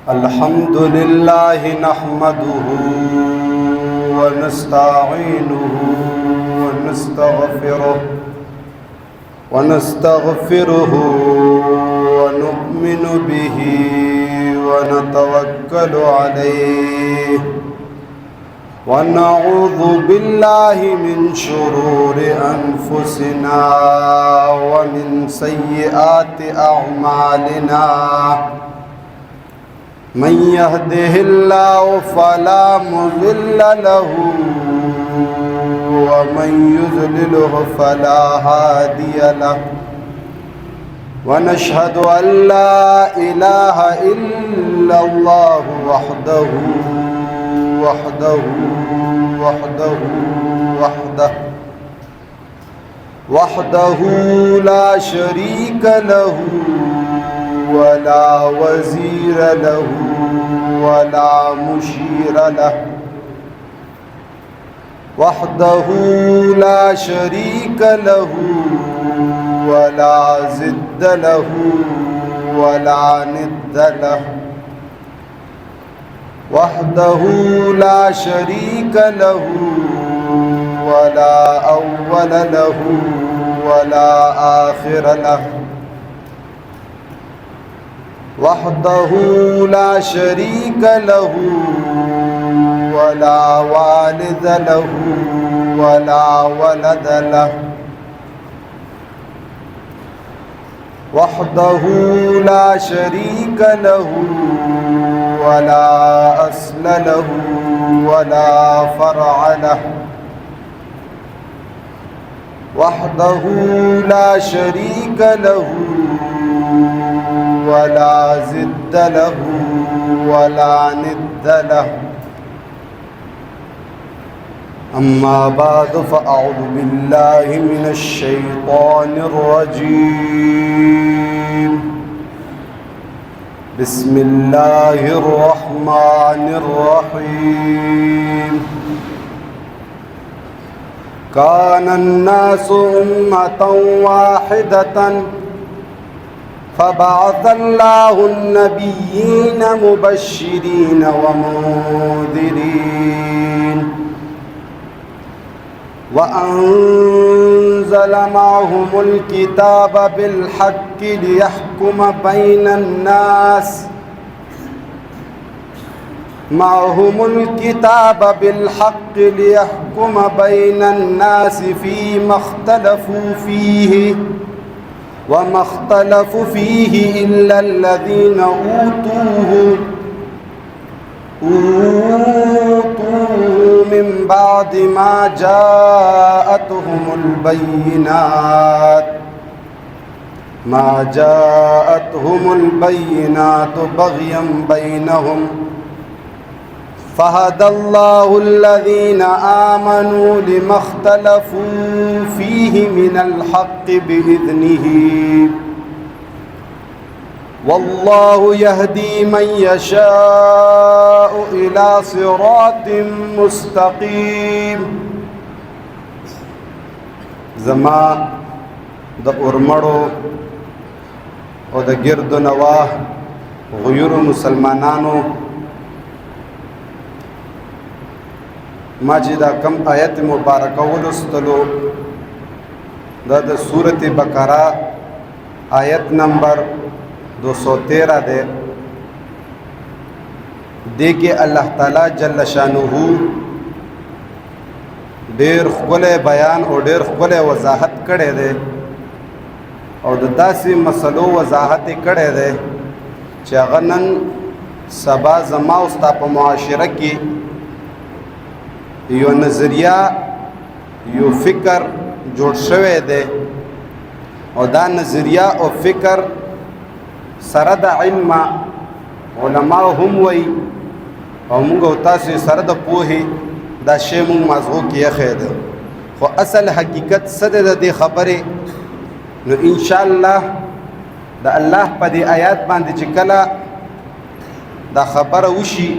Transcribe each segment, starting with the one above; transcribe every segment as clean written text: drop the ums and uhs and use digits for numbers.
الحمد لله نحمده ونستعينه ونستغفره ونؤمن به ونتوكل عليه ونعوذ بالله من شرور أنفسنا ومن سيئات أعمالنا من يهده الله فلا مضل له ومن يضلله فلا هادي له ونشهد أن لا إله إلا الله وحده لا شريك له ولا وزير له ولا مشير له وحده لا شريك له ولا ضد له ولا ند له وحده لا شريك له ولا أول له ولا آخر له وحده لا شريك له ولا والد له ولا ولد له وحده لا شريك له ولا أصل له ولا فرع له وحده لا شريك له ولا ضد له ولا ند له أما بعد فأعوذ بالله من الشيطان الرجيم بسم الله الرحمن الرحيم كان الناس أمة واحدة فبعث الله النبيين مبشرين ومنذرين وأنزل معهم الكتاب بالحق ليحكم بين الناس فيما اختلفوا فيه وما اختلفوا فيه إلا الذين أوتوه من بعد ما جاءتهم البينات بغيا بينهم فهدى الله الذين آمنوا لما اختلفوا فيه من الحق بإذنه والله يهدي من يشاء إلى صراط مستقيم. زما د اورمړو او د ګرد نواه غیر مسلمانانو ما چې دا کم آیت مبارکه ولستلو دا د سورت بقره آیت نمبر 213 ده دې کې الله تعالی جل شانه ډېر ښکلی بیان او ډېر ښکلی وضاحت کړی دی او د داسې مسلو وضاحت یې کړی دی چې هغه نن سبا زما او ستا په معاشره کې یو نظریه یو فکر جوړ شوی دی او دا نظریه او فکر سره د علم علما هم وي او موږ او تاسو سره د پوهې دا شی موږ مازغو کې یخی ده خو اصل حقیقت څه دی د دې خبرې نو انشاءالله د الله په دې آیات باندې چې کله دا خبره وشي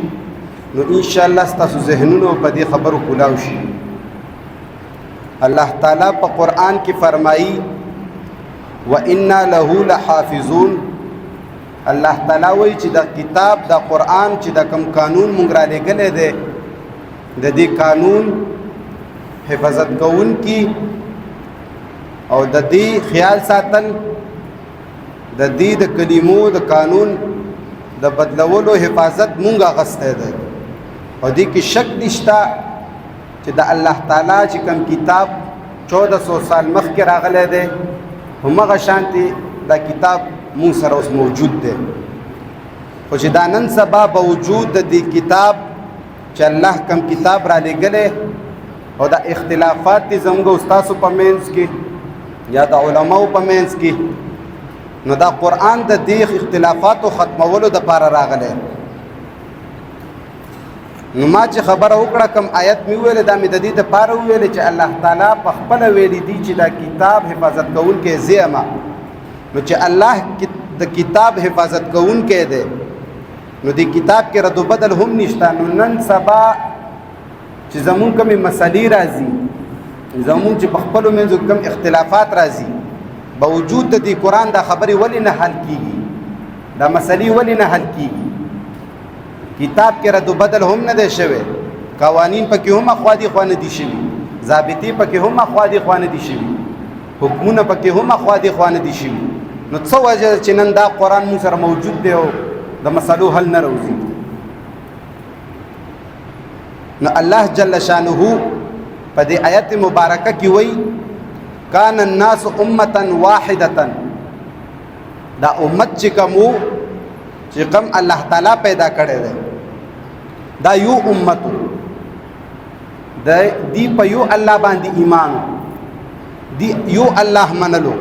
نو انشاءالله ستاسو ذهنونو په دې خبرو کولاو شي. الله تعالی په قرآن کې فرمایي وإنا له لحافظون. الله تعالی وایي چې دا کتاب دا قرآن چې دا کوم قانون مونږ را لېږلی دی د دې قانون حفاظت کوونکي او د دې خیال ساتل د دې د کلمو د قانون د بدلولو حفاظت مونږ اخیستی دی او دې کې شک نشته چې د الله تعالی چې کوم کتاب 1400 سال مخکې راغلی دی همغه شانتي دا کتاب مونږ سره اوس موجود دی خو چې دا نن سبا باوجود د دې کتاب چې الله کوم کتاب را لېږلی او دا اختلافات دي زموږ استاسو په منځ کې یا د علماو په منځ کې نو دا قرآن د دې اختلافاتو ختمولو دپاره راغلی نو ما چې خبره وکړه کوم آیت مې وویلې دا مې د دې دپاره وویلې چې الله تعالی په خپله ویلي دي چې دا کتاب حفاظت کوونکی زه یم نو چې الله د کتاب حفاظت کوونکی دی نو دې کتاب کې رد و بدل هم نشته نو نن سبا چې زمونږ کومې مسلې راځي زمونږ چې په خپلو منځو کوم اختلافات راځي باوجود د دې قرآن دا خبرې ولې نه حل کېږي دا مسلې ولې نه حل کېږي کتاب کې رد و بدل هم نه دی شوی قوانین پکې هم اخوا دي خوا نه دي شوي ضابطې پکې هم اخوا دي خوا نه دي شوي حکمونه پکې هم اخوا دي خوا نه دي شوي نو څه وجه چې نن دا قرآن مونږ سره موجود دی او د مسلو حل نه راوځي نو الله جل شانه په دې آیت مبارکه کې وایي کان الناس امة واحدة دا امت چې کوم چې کوم الله تعالی پیدا کړی دی دا یو امتو دی په یو الله باندې ایمان دی یو الله منلو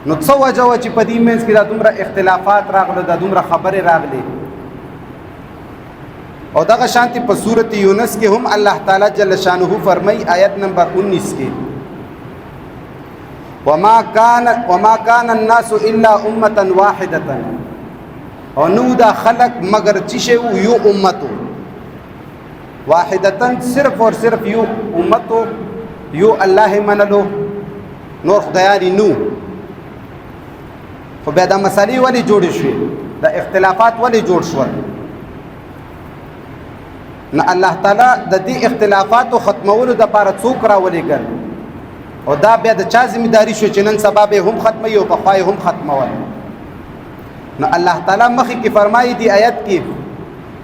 نو څه وجه وه چې په دې منځ کې دا دومره اختلافات راغلو دا دومره خبرې راغلې او دغه شانتي په سورت یونس کې هم الله تعالی جل شانه فرمای آیت نمبر 19 کې وما كان الناس الا امه واحده او نو دا خلق مگر چې یو امتو واحدتن صرف اور صرف یو امتو یو الله منلو نور خدایانی نو خو بیا دا مسالې ولې جوړې شوې دا اختلافات ولې جوړ شول نه الله تعالی د دې اختلافاتو ختمولو دپاره څوک راولېږل او دا بیا د چا ذمہداري شو چې نن سبا به هم ختموي او پخوا هم ختمول نو الله تعالی مخکې کې فرمایي دی آیت کې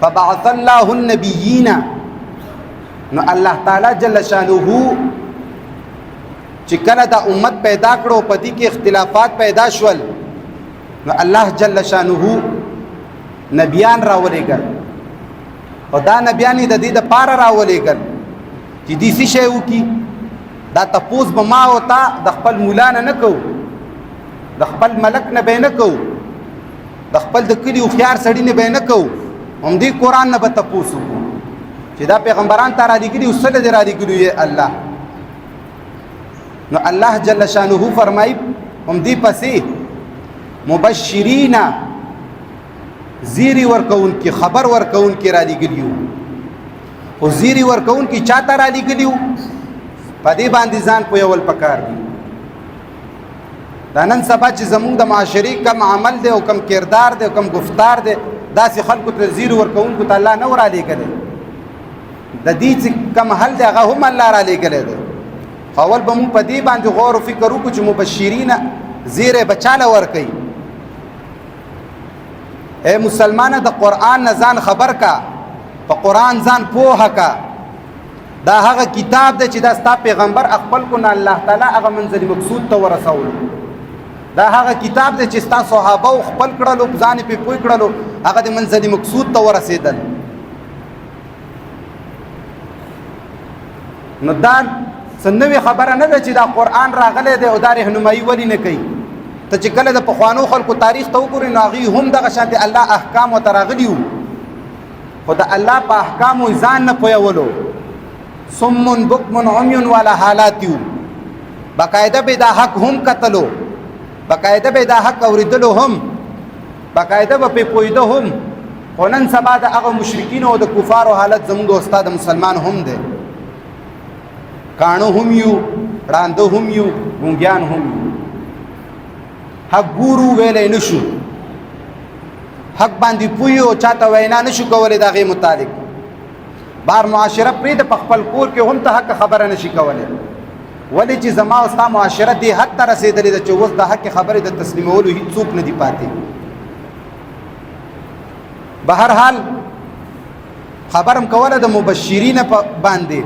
فبعث الله النبیین نو الله تعالی جل شانه چې کله دا امت پیدا کړو په دې کې اختلافات پیدا شول نو الله جل شانه نبیان راولېږل او دا نبیان د دې دپاره راولېږل چې دې څه شی وکړي دا تپوس به ما او تا د خپل مولا نه کوو د خپل ملک نه به نه کوو د خپل د کلي هوښیار سړي نه به نه کوو همدې قرآن نه به تپوس وکړو چې دا پیغمبران تا رالیږلي او څه دې رالیږلي یې الله نو الله جل شانه فرمایي همدې پسې مبشرین زیری ورکون کی خبر ورکون کی را لګلیو او زیری ورکون کی چاته را لګلیو په دې باندې ځان پویول پکار دي دا نن سبا چې زموږ د معاشري کم عمل دی او کم کردار دی او کم گفتار دی داسې خلکو ته زیری ورکون کو ته الله نه را لګلی د دې چې کم حل دی هغه هم الله را لګلی دی اول به مونږ په دې باندې غور او فکر وکړو چې مبشرین زیری بچاله ورکوي اے مسلمانه د قرآن نه ځان خبر کا په قرآن ځان پوهه کا دا هغه کتاب دی چې دا ستا پیغمبر خپل کو نه الله تعالی هغه منزل مقصود ته ورسولو دا هغه کتاب دی چې ستا صحابه خپل کړلو ځان په پوي کړلو هغه د منزل مقصود ته ورسېدل نو دا څنوي خبره نه ده چې دا قرآن راغلی دی او دا رهنمایي ولې نه کوي ته چې کله د پخوانو خلکو تاریخ ته وګورې نو هغوی هم دغه شانتې الله احکام ورته راغلي وو خو د الله په احکامو ځان نه پویولو صم بکم عمی والا حالات یو باقاعده به دا حق هم کتلو باقاعده به دا حق اوریدلو هم باقاعده به پې پوهېده هم خو نن سبا د هغه مشرکینو او د کفارو حالت زموږ استاد مسلمان هم دی کاڼو هم یو ړانده هم یو ګونګیان هم یو حق ګورو ویلی نشو، حق باندې پوی او چاته وینا نشو کولی د هغې متعلق. بار معاشره پرېږده په خپل کور کې هم ته حق خبره نشي کولی، ولې چې زما او ستا معاشره دې حد ته رسېدلې ده چې اوس د حق خبرې د تسلیمولو هېڅوک نه دي پاتې. به هر حال خبرم کوله د مبشرین په باندې،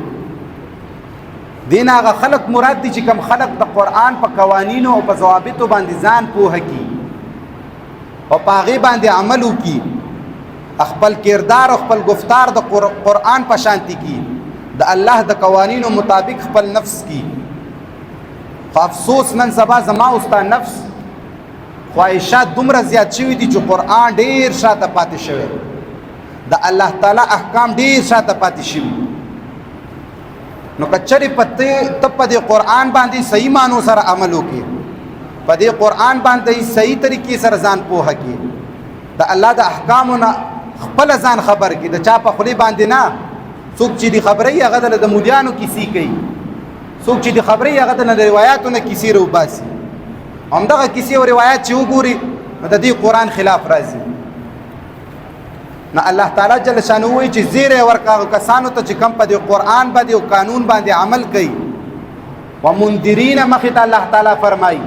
دین هغه خلق مراد دي چې کم خلق د قرآن په قوانینو او په ضوابطو باندې ځان پوهه کي او په هغې باندې عمل وکړي، خپل کردار او خپل گفتار د قرآن په شانتي کي، د الله د قوانینو مطابق خپل نفس کی. خو افسوس نن سبا زما او ستا نفس خواهشات دومره زیات شوي دي چې قرآن ډېر شاته پاتې شوی، د الله تعالی احکام ډېر شاته پاتې شوي. نو که چېرې ته په دې قرآن باندې صحیح معنو سره عمل وکړې، په دې قرآن باندې صحیح طریقې سره ځان پوهه کړې، د الله د احکامو نه خپله ځان خبر کړي، د چا په خولې باندې نه. څوک چې د خبرې هغه د مولیانو کیسې کوي، څوک چې د خبرې هغه د روایاتو نه کیسې راوباسي، همدغه کیسې او روایات چې وګوري نو د دې قرآن خلاف راځي. نو الله تعالی جل شانه وایي چې زیری ورکړه هغو کسانو ته چې کوم په دې قرآن باندې او قانون باندې عمل کوي. ومنذرین مخې ته الله تعالی فرمایي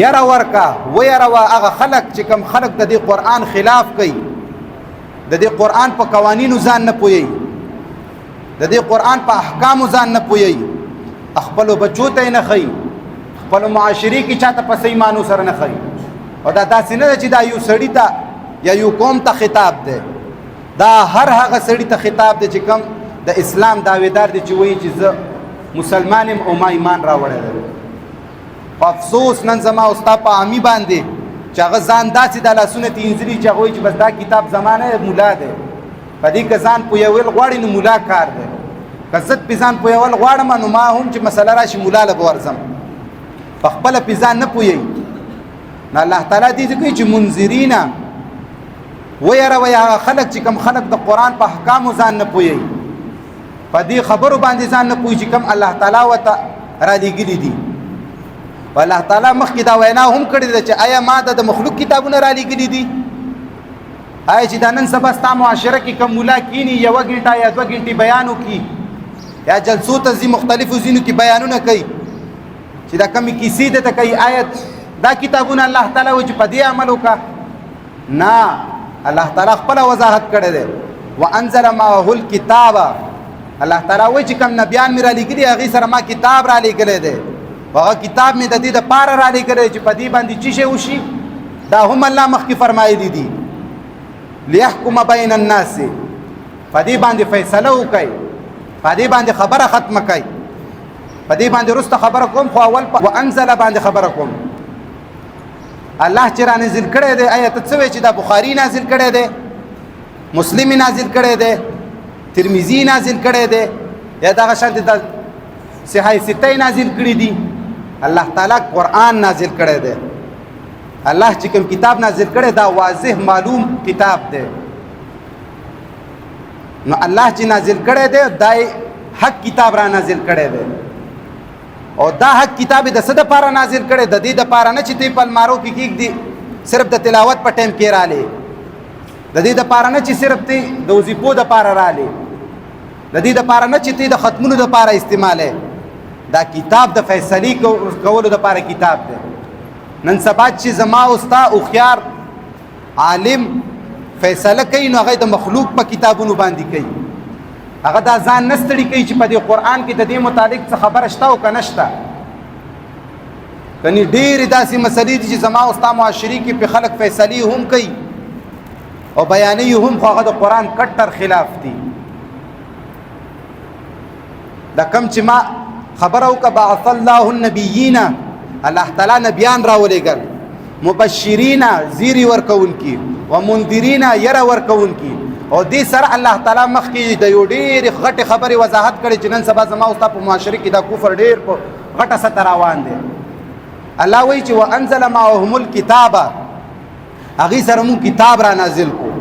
یره ورکړه ویروه هغه خلک چې کوم خلک د دې قرآن خلاف کوي، د دې قرآن په قوانینو ځان نه پوهیږي، د دې قرآن په احکامو ځان نه پوهیږي، خپلو بچو ته یې نه ښایي، خپلو معاشرې کې چاته په صحیح معنو سره نه ښایي. او دا داسې نه ده چې دا یو سړي ته یا یو قوم ته خطاب دی، دا هر هغه سړي ته خطاب دی چې کوم د اسلام دعویدار دی چې وایي چې زه مسلمان یم او ما ایمان راوړی دی. په افسوس نن زما او ستا په عامي باندې چې هغه ځان داسې د لاسونه تینځلي چې هغه وایي چې بس دا کتاب زما نه مولا دی، په دې که ځان پوهول غواړي نو مولا کار دی، که زه پې ځان پوهول غواړم نو ما هم چې مسله راشي مولا له به ورځم، په خپله پې ځان نه پوهوي. نو الله تعالی دې کوي چې منذرینه ویروئ هغه خلک چې کوم خلک د قرآن په احکامو ځان نه پوهوي، په دې خبرو باندې ځان نه پوهي چې کوم الله تعالی ورته رالیږلي دي. والله تعالی مخکې دا وینا هم کړې ده چې آیا ما د مخلوق کتابونه رالیږلي دي؟ آیا چې دا نن سبا ستا معاشره کې کوم مولا کینی یوه ګنټه یا دوه ګنټې بیان وکړي یا جلسو ته ځي مختلفو ځینو کې بیانونه کوي چې دا کمې کیسې ده ته کوي، آیا دا کتابونه الله تعالی وایي چې په دې عمل وکړه؟ نه، الله تعالی خپله وضاحت کړی دی. وانزل معه الکتاب، الله تعالی وایي چې کوم نبیان مې رالیږلي هغې سره ما کتاب رالیږلی دی، هغه کتاب مې د دې دپاره رالیږلی چې په دې باندې څه شی وشي، دا هم الله مخکې فرمایلی دي لیحکم بین الناس، په دې باندې فیصله وکړئ، په دې باندې خبره ختمه کړئ، په دې باندې وروسته خبره کوم خو اول په وانزل باندې خبره کوم. الله چې را نازل کړی دی آیا ته څه وایې چې دا بخاري نازل کړی دی، مسلم نازل کړی دی، ترمذي نازل کړی دی، یا دغه شانتې د صحیح سته نازل کړي دي؟ الله تعالی قرآن نازل کړی دی. الله چې کوم کتاب نازل کړی دا واضح معلوم کتاب دی. نو الله چې نازل کړی دی دا حق کتاب را نازل کړی دی، او دا حق کتاب د څه دپاره نازل کړی؟ د دې دپاره نه چې ته په المارو کې کېږدي صرف د تلاوت په ټایم کې رالی، د دې دپاره نه چې صرف ته د وظیفو دپاره رالی، د دې دپاره نه چې ته د ختمونو دپاره استعمالی. دا کتاب د فیصلې کولو دپاره کتاب دی. نن سبا چې زما او ستا هوښیار عالم فیصله کوي نو هغه د مخلوق په کتابونو باندې کوي، هغه دا ځان نه ستړي کوي چې په دې قرآن کې د دې متعلق څه خبره شته او که نشته. کنې ډېرې داسې مسلې دي چې زما او ستا معاشرې کې پې خلک فیصلې هم کوي او بیانوي هم، خو هغه د قرآن کټر خلاف دي. دا کم چې ما خبره وکړه بعث الله النبیین، الله تعالی نبیان راولېږل، مبشرین زیری ورکوونکي، ومنذرین یره ورکوونکي، او دې سره الله تعالی مخکې د یو ډېرې غټې خبرې وضاحت کړې چې نن سبا زما او ستا په معاشرې کې دا کفر ډېر په غټه سطح روان دی. الله وایي چې وانزل معهم الکتاب، هغې سره مونږ کتاب را نازل کړو.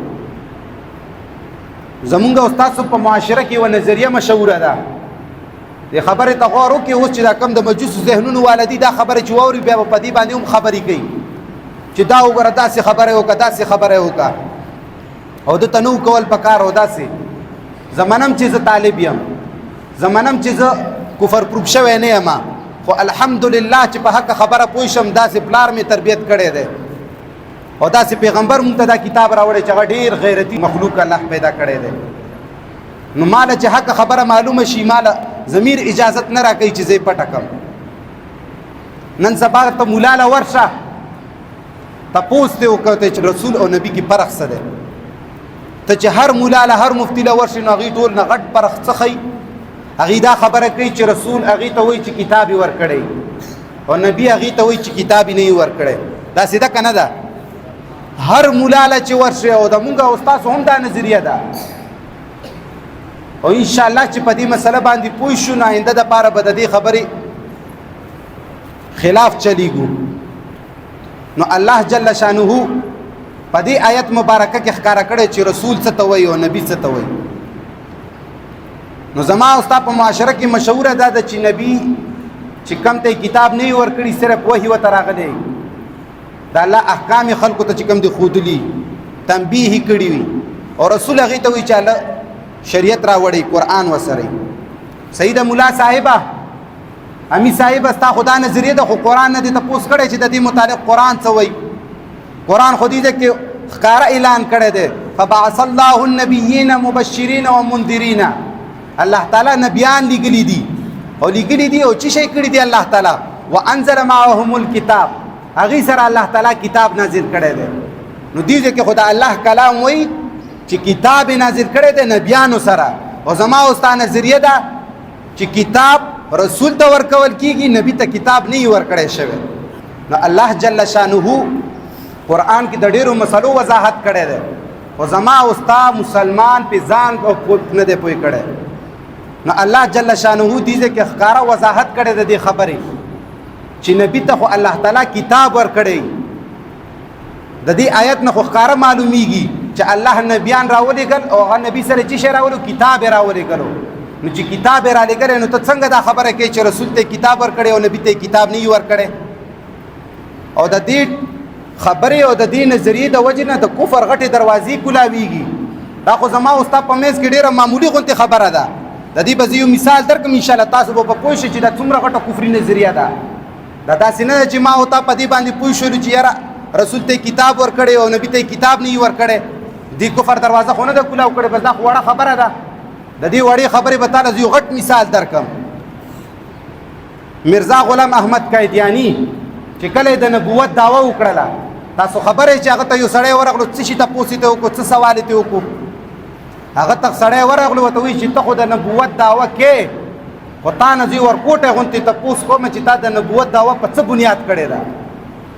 زمونږ او ستاسو په معاشره کې یوه نظریه مشهوره ده دې خبرې ته غور وکړي. اوس چې دا کم د مجوسو ذهنونو والدي دا خبرې چې واوري بیا به په دې باندې هم خبرې کوي چې دا وګوره داسې خبره وکړه داسې خبره وکړه او د تنو کول پکار او داسې زمانم چې زه طالب یم زمانم چې زه کفر پروف شوی نه یم خو الحمدلله چې په حق خبره پوه شم داسې پلار مې تربیت کړی دی او داسې پیغمبر مونږ ته دا کتاب راوړی چې هغه ډېر غیرتي مخلوق الله پیدا کړی دی نو ماله چې حق خبره معلومه شي ماله ضمیر اجازت نه راکوي چې زه یې پټه کړم. نن سبا ته مولا له ورشه تپوس دې وکړه چې رسول او نبی کې فرق څه دی. ته چې هر مولا له هر مفتي له ورشي نو هغې ټول نه غټ فرق څه ښیي. هغې دا خبره کوي چې رسول هغې ته وایي چې کتاب یې ورکړی او نبی هغې ته وایي چې کتاب یې نه یې ورکړی. داسې ده که نه ده؟ هر مولا له چې ورشي او د مونږ او ستاسو هم دا نظریه ده او انشاءالله چې په دې مسله باندې پوه شو نو آینده دپاره به د دې خبرې خلاف چلیږو. نو الله جل شانه په دې آیت مبارکه کې ښکاره کړی چې رسول څه ته وایي او نبی څه ته وایي. نو زما او ستا په معاشره کې مشهوره دا ده چې نبی چې کم ته کتاب نه وي ورکړي صرف وحي ورته راغلی د الله احکام خلکو ته چې کم دي ښودلي تنبیه یې کړي وي او رسول هغې ته وایي چې الله شریعت راوړی قرآن وسره. صحیح ده مولا صاحبه امی صاحبه ستا خو دا نظریه ده خو قرآن نه دې تپوس کړی چې د دې متعلق قرآن څه وایي. قرآن خو دې کې ښکاره اعلان کړی دی فبعث الله النبیین مبشرین و منذرین. الله تعالی نبیان لګلی دي او لګلی دي او چې شی کړي دي الله تعالی وانزل معهم الكتاب هغې سره الله تعالی کتاب نازل کړی دی. نو دې ځای کې خو د الله کلام وایي چې کتاب نازل کړی دی نبیانو سره او زما او ستا نظریه ده چې کتاب رسول ته ورکول کېږي نبی ته کتاب نه وي ورکړی شوی. نو الله جل شانه قرآن کې د ډېرو مسلو وضاحت کړی دی خو زما او ستا مسلمان پې ځان نه دی پوه کړی. نو الله جل شانه دې ځای کې ښکاره وضاحت کړی د دې خبرې چې نبی ته خو الله تعالی کتاب ورکړی. د دې آیت نه خو ښکاره معلومیږي چې الله نبیان راولېږل او هغه نبی سره چې شی راولو کتاب یې راولېږلو. نو چې کتاب یې رالیږلی نو ته څنګه دا خبره کوې چې رسول ته کتاب ورکړی او نبي ته کتاب نه وي ورکړی. او د دې خبرې او د دې نظریې د وجې نه د کفر غټې دروازې کولاویږي. دا خو زما او ستا په منځ کې ډېره معمولي غوندې خبره ده. د دې به زه یو مثال درکړم انشاءالله تاسو به پوه شئ چې دا څومره غټه کفري نظریه ده. دا داسې نه ده چې ما او تا په دې باندې پوه شولو چې یاره رسول ته کتاب ورکړی او نبي ته کتاب نه وي ورکړی. دې کفر دروازه خو نه ده کولاو کړې بس دا خو وړه خبره ده. د دې وړې خبرې به تاله زه یو غټ مثال درکړم. مرزا غلام احمد قایدیاني چې کله د نبوت دعوه وکړله تاسو خبره چې هغه ته یو سړی ورغلو څه شي تپوس یې ته وکړو څه سوال یې ته وکړو. هغه ته سړی ورغلو ورته وایي چې ته خو د نبوت دعوه کې خو تا نه زه ورکوټی غوندې تپوس کوم چې تا د نبوت دعوه په څه بنیاد کړې ده.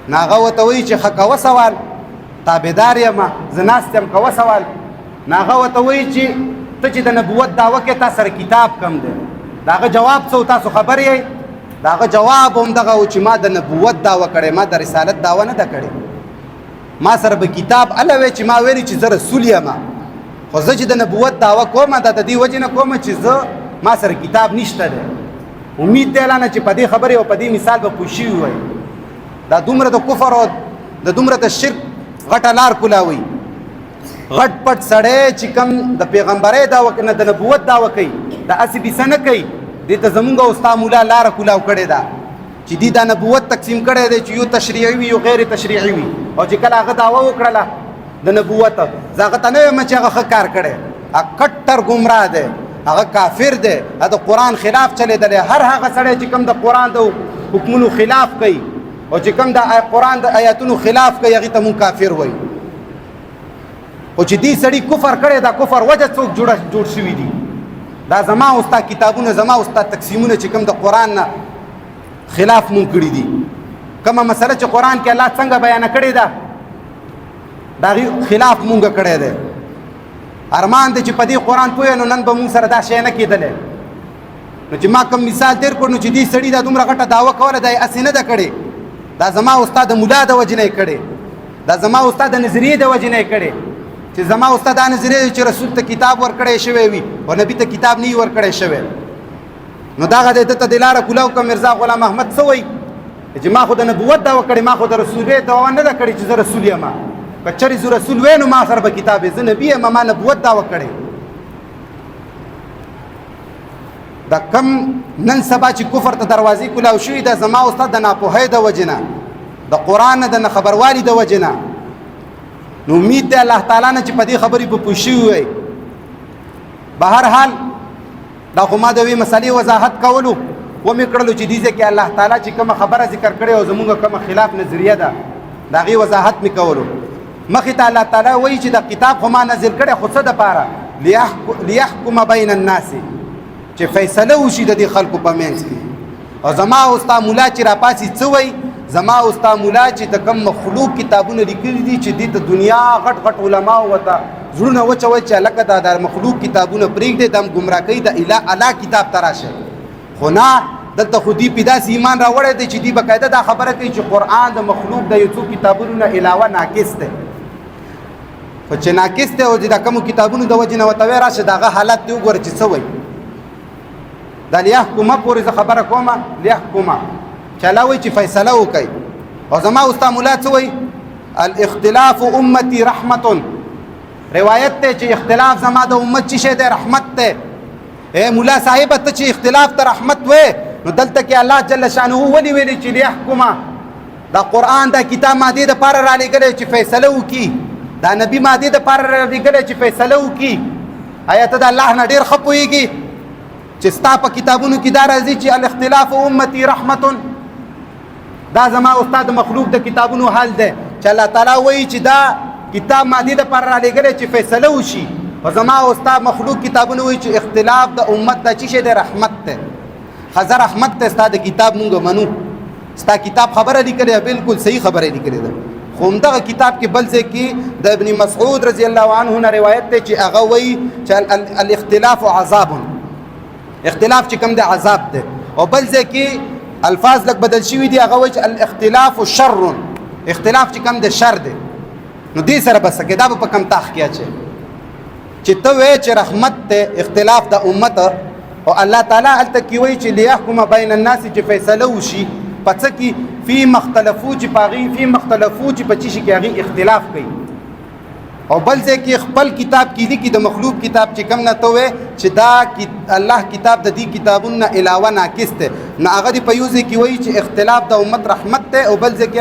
نو هغه ورته وایي چې ښه کوه سوال تابعدار یم زه ناست یم کوه سوال. نو هغه ورته وایي چې ته چې د نبوت دعوه کې تا سره کتاب کم دی. د هغه جواب څه تاسو خبر یې؟ د هغه جواب هم دغه و چې ما د نبوت دعوه کړې ما د رسالت دعوه نه ده کړې. ما سره به کتاب اله وی چې ما ویلي چې زه رسول یم خو زه چې د نبوت دعوه کوم دا د دې وجې نه کوم چې زه ما سره کتاب نشته دی. امید دی الله نه چې په دې خبرې او په دې مثال به پوه شوي وی. دا دومره د کفر او د دومره د شرک غټه لار کولاوي. غټ پټ سړی چې کوم د پیغمبرۍ دعوه نه د نبوت دعوه کوي دا هسې بیسه نه کوي. دې ته زمونږ او ستا مولا لاره کولاو کړې ده چې دې دا نبوت تقسیم کړی دی چې یو تشریعي وي یو غیر تشریعي وي. او چې کله هغه دعوه وکړله د نبوت زه هغه ته نه وایم چې هغه ښه کار کړی. هغه کټر ګمراه دی هغه کافر دی هغه د قرآن خلاف چلېدلی. هر هغه سړی چې کوم د قرآن د حکمونو خلاف کوي او چې کوم د قرآن د آیاتونو خلاف کوي هغې ته مونږ کافر وایو. خو چې دې سړي کفر کړی دا کفر وجه څوک جوړ شوي دي. دا زما او ستا کتابونه زما او ستا تقسیمونه چې کوم د قرآن نه خلاف مونږ کړي دي. کومه مسله چې قرآن کې الله څنګه بیانه کړې ده د هغې خلاف مونږ کړی دی. ارمان دی چې په دې قرآن پوه نو نن به مونږ سره دا شی نه کېدلی. نو چې ما کوم مثال تېر کړ نو چې دې سړي دا دومره غټه دعوه کوله دا یې هسې نه ده کړې. دا زما او ستا د مولا د وجې نه یې کړې. دا زما او ستا د نظریې د وجې نه یې کړې چې زما او ستا دا نظریه چې رسول ته کتاب ورکړی شوی وي او نبي ته کتاب نه وي ورکړی شوی. نو دغه د ته د لاره کولاو که مرزا غلام احمد څه وایي چې ما خو د نبوت دعوه کړې ما خو د رسولیت دعوه نه ده کړې چې زه رسول یم که چېرې زه رسول وی نو ما سره به کتاب زه نبي یم ما نبوت دعوه کړې دا کم نن سبا چې کفر ته دروازې کولاو شوي ده زما استاد د ناپوهۍ د وجې نه د قرآن نه د نه خبروالي د وجې نه نو امید دی الله تعالی نه چې په دې خبرې به پوه شوي وی به هر حال دا خو ما د یوې مسلې وضاحت کولو ومې کړلو چې دې ځای کې الله تعالی چې کومه خبره ذکر کړې او زمونږ کومه خلاف نظریه ده د هغې وضاحت مې کولو مخکې ته الله تعالی وایي چې د کتاب خو ما نازل کړی خو څه دپاره لیحکم بین الناس چې فیصله وشي د دې خلکو په منځ کې او زما او ستا ملا چې راپاسي څه وایي زما او ستا ملا چې د کوم مخلوق کتابونه لیکلي دي چې دې د دنیا غټ غټ علماو ورته زړونه وچوي چې هلکه دا د مخلوق کتابونه پرېږدي دا ګمراه کوي د الله کتاب ته راشه خو نه دلته خو دوی په داسې ایمان راوړی دی چې دوی باقاعده دا خبره کوي چې قرآن د مخلوق د یو څو کتابونو نه علاوه ناقص دی خو چې ناقص دی او چې د کومو کتابونو د وجې نه ورته وایي راشه د هغه حالت دی وګوره چې څه وایي دا لیحکمه پورې زه خبره کومه لیحکمه چې الله وایي چې فیصله وکړي او زما او ستا ملا څه وایي الاختلاف امتی رحمت روایت ته چې اختلاف زما د امت چې شی دی رحمت ته اے مولا صاحب ته چې اختلاف ته رحمت وې نو دلته کې الله جل شانه ولي ویلي چې لیحکمه دا قرآن دا کتاب ما دې دپاره رالیږلی چې فیصله وکړي دا نبي ما دې دپاره رالیږلی چې فیصله وکړي آیا ته د الله نه ډېر ښه پوهېږي چې ستا په کتابونو کې دا راځي چې الاختلاف امتی رحمت دا زما استاد مخلوق د کتابونو حال دی چې الله تعالی وایي چې دا کتاب ما دې دپاره رالیږلی چې فیصله وشي او زما او ستا مخلوق کتابونه وایي چې اختلاف د امت دا چې شی دی رحمت دی ښه رحمت دی ستا د کتاب مونږ منو ستا کتاب خبره لیکلې ده بالکل صحیح خبره لیکلې ده خو همدغه کتاب کې بل ځای کې د ابن مسعود رضی الله عنه نه روایت دی چې هغه وایي چې الاختلاف عذاب اختلاف چې کوم دی عذاب دی او بل ځای کې الفاظ لږ بدل شوي دي هغه وایي چې الاختلاف شر اختلاف چې کوم دی شر دی نو دې سره بس کې دا به په کم تاخ کې اچي چې ته وایې چې رحمت ته اختلاف د امت او الله تعالی هلته کې وایي چې لیحکم بین الناس چې فیصله وشي په څه کې فی مختلفو چې په هغې فی مختلفو چې په څه شي کې هغې اختلاف کوي او بل ځای کې خپل کتاب کې لیکي د مخلوق کتاب چې کوم نه ته وایې چې دا الله کتاب د دې کتابونو نه علاوه ناقص دی نو هغه دې په یو ځای کې وایي چې اختلاف د امت رحمت دی او بل ځای کې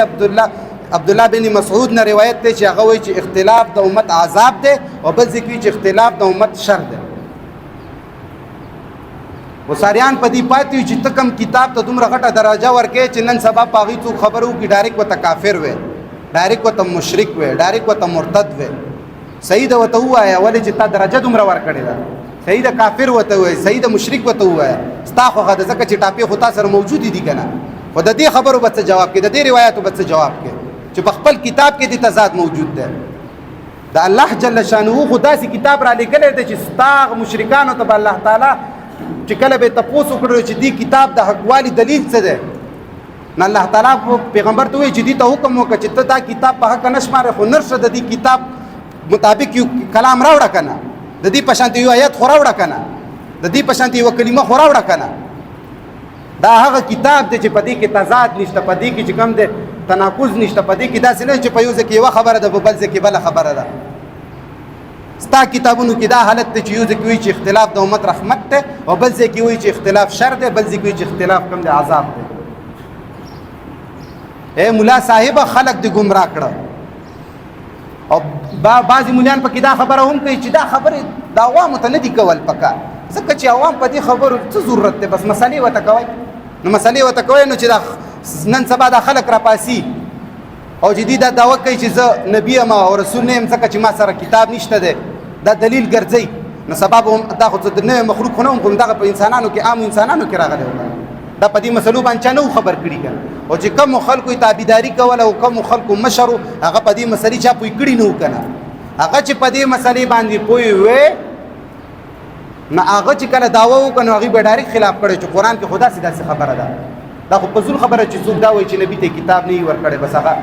عبدالله بن مسعود نه روایت دی چې هغه وایي چې اختلاف د امت عذاب دی او بل ځای کې وایي چې اختلاف د امت شر دی وساریان په دې پاتې وي چې ته کوم کتاب ته دومره غټه درجه ورکې چې نن سبا په هغې څوک خبره وکړي ډایرکټ ورته کافر وی ډایرکټ ورته مشرک وی ډایرکټ ورته مرتد وی صحیح ده ورته ووایه ولې چې تا درجه دومره ورکړې ده صحیح ده کافر ورته ووایه صحیح ده مشرک ورته ووایه ستا خوښه ده ځکه چې ټاپې خو تا سره موجودې دي که نه خو د دې خبرو به څه جواب کې د دې روایاتو به څه جواب کې چې په خپل کتاب کې دې تضاد موجود ده د الله جل شانه خو داسې کتاب را لیکلی دی چې ستا مشرکانو ته به الله تعالی چې کله به تپوس وکړو چې دې کتاب د حقوالي دلیل څه دی نو الله تعالی پیغمبر ته وایي چې دې ته حکم وکړه چې ته دا کتاب په حقه نه شمارې خو نرشه د دې کتاب مطابق یو کلام راوړه که نه د دې په شانتې یو آیت خو راوړه که نه د دې په شانتې یوه کلمه خو راوړه که نه دا هغه کتاب دی چې په دې کې تضاد نشته په دې کې چې کوم دی تناقض نشته په دې کې داسې نه چې په یو ځای کې یوه خبره ده په بل ځای کې بله خبره ده ستا کتابونو کې دا حالت دی چې یو ځای کې وایي چې اختلاف د امت رحمت دی او بل ځای کې وایي چې اختلاف شر دی بل ځای کې وایي چې اختلاف کوم دی عذاب دی اے ملا صاحب خلق دی ګمراه کړه او بعضې ملیان پکې دا خبره هم کوي چې دا خبرې د عوامو ته نه دي کول پکار ځکه چې عوام په دې خبرو څه ضرورت دی بس مسلې ورته کوئ نو مسلې ورته کوئ نو چې دا نن سبا دا خلک راپاسي او چې دوی دا دعوه کوي چې زه نبي یم او رسول نه یم ځکه چې ما سره کتاب نشته دی دا دلیل ګرځئ نو سبا به هم دا خو د نوی مخلوق خو نه هم دغه په انسانانو کې عامو انسانانو کې راغلی دا په دې مسلو باندې چا نه خبر کړي که او چې کومو خلکو یې تابعداري کوله او کومو خلکو مشر هغه په دې مسلې چا پوه کړي نه و که نه هغه چې په دې مسلې باندې پوه وې نه هغه چې کله دعوه وکړه نو هغې به ډایرکټ خلاف کړی چې قرآن کې خو داسې خبره ده دا خو په زول خبره چې څوک دا وایي چې نبي ته کتاب نه وي ورکړی بس هغه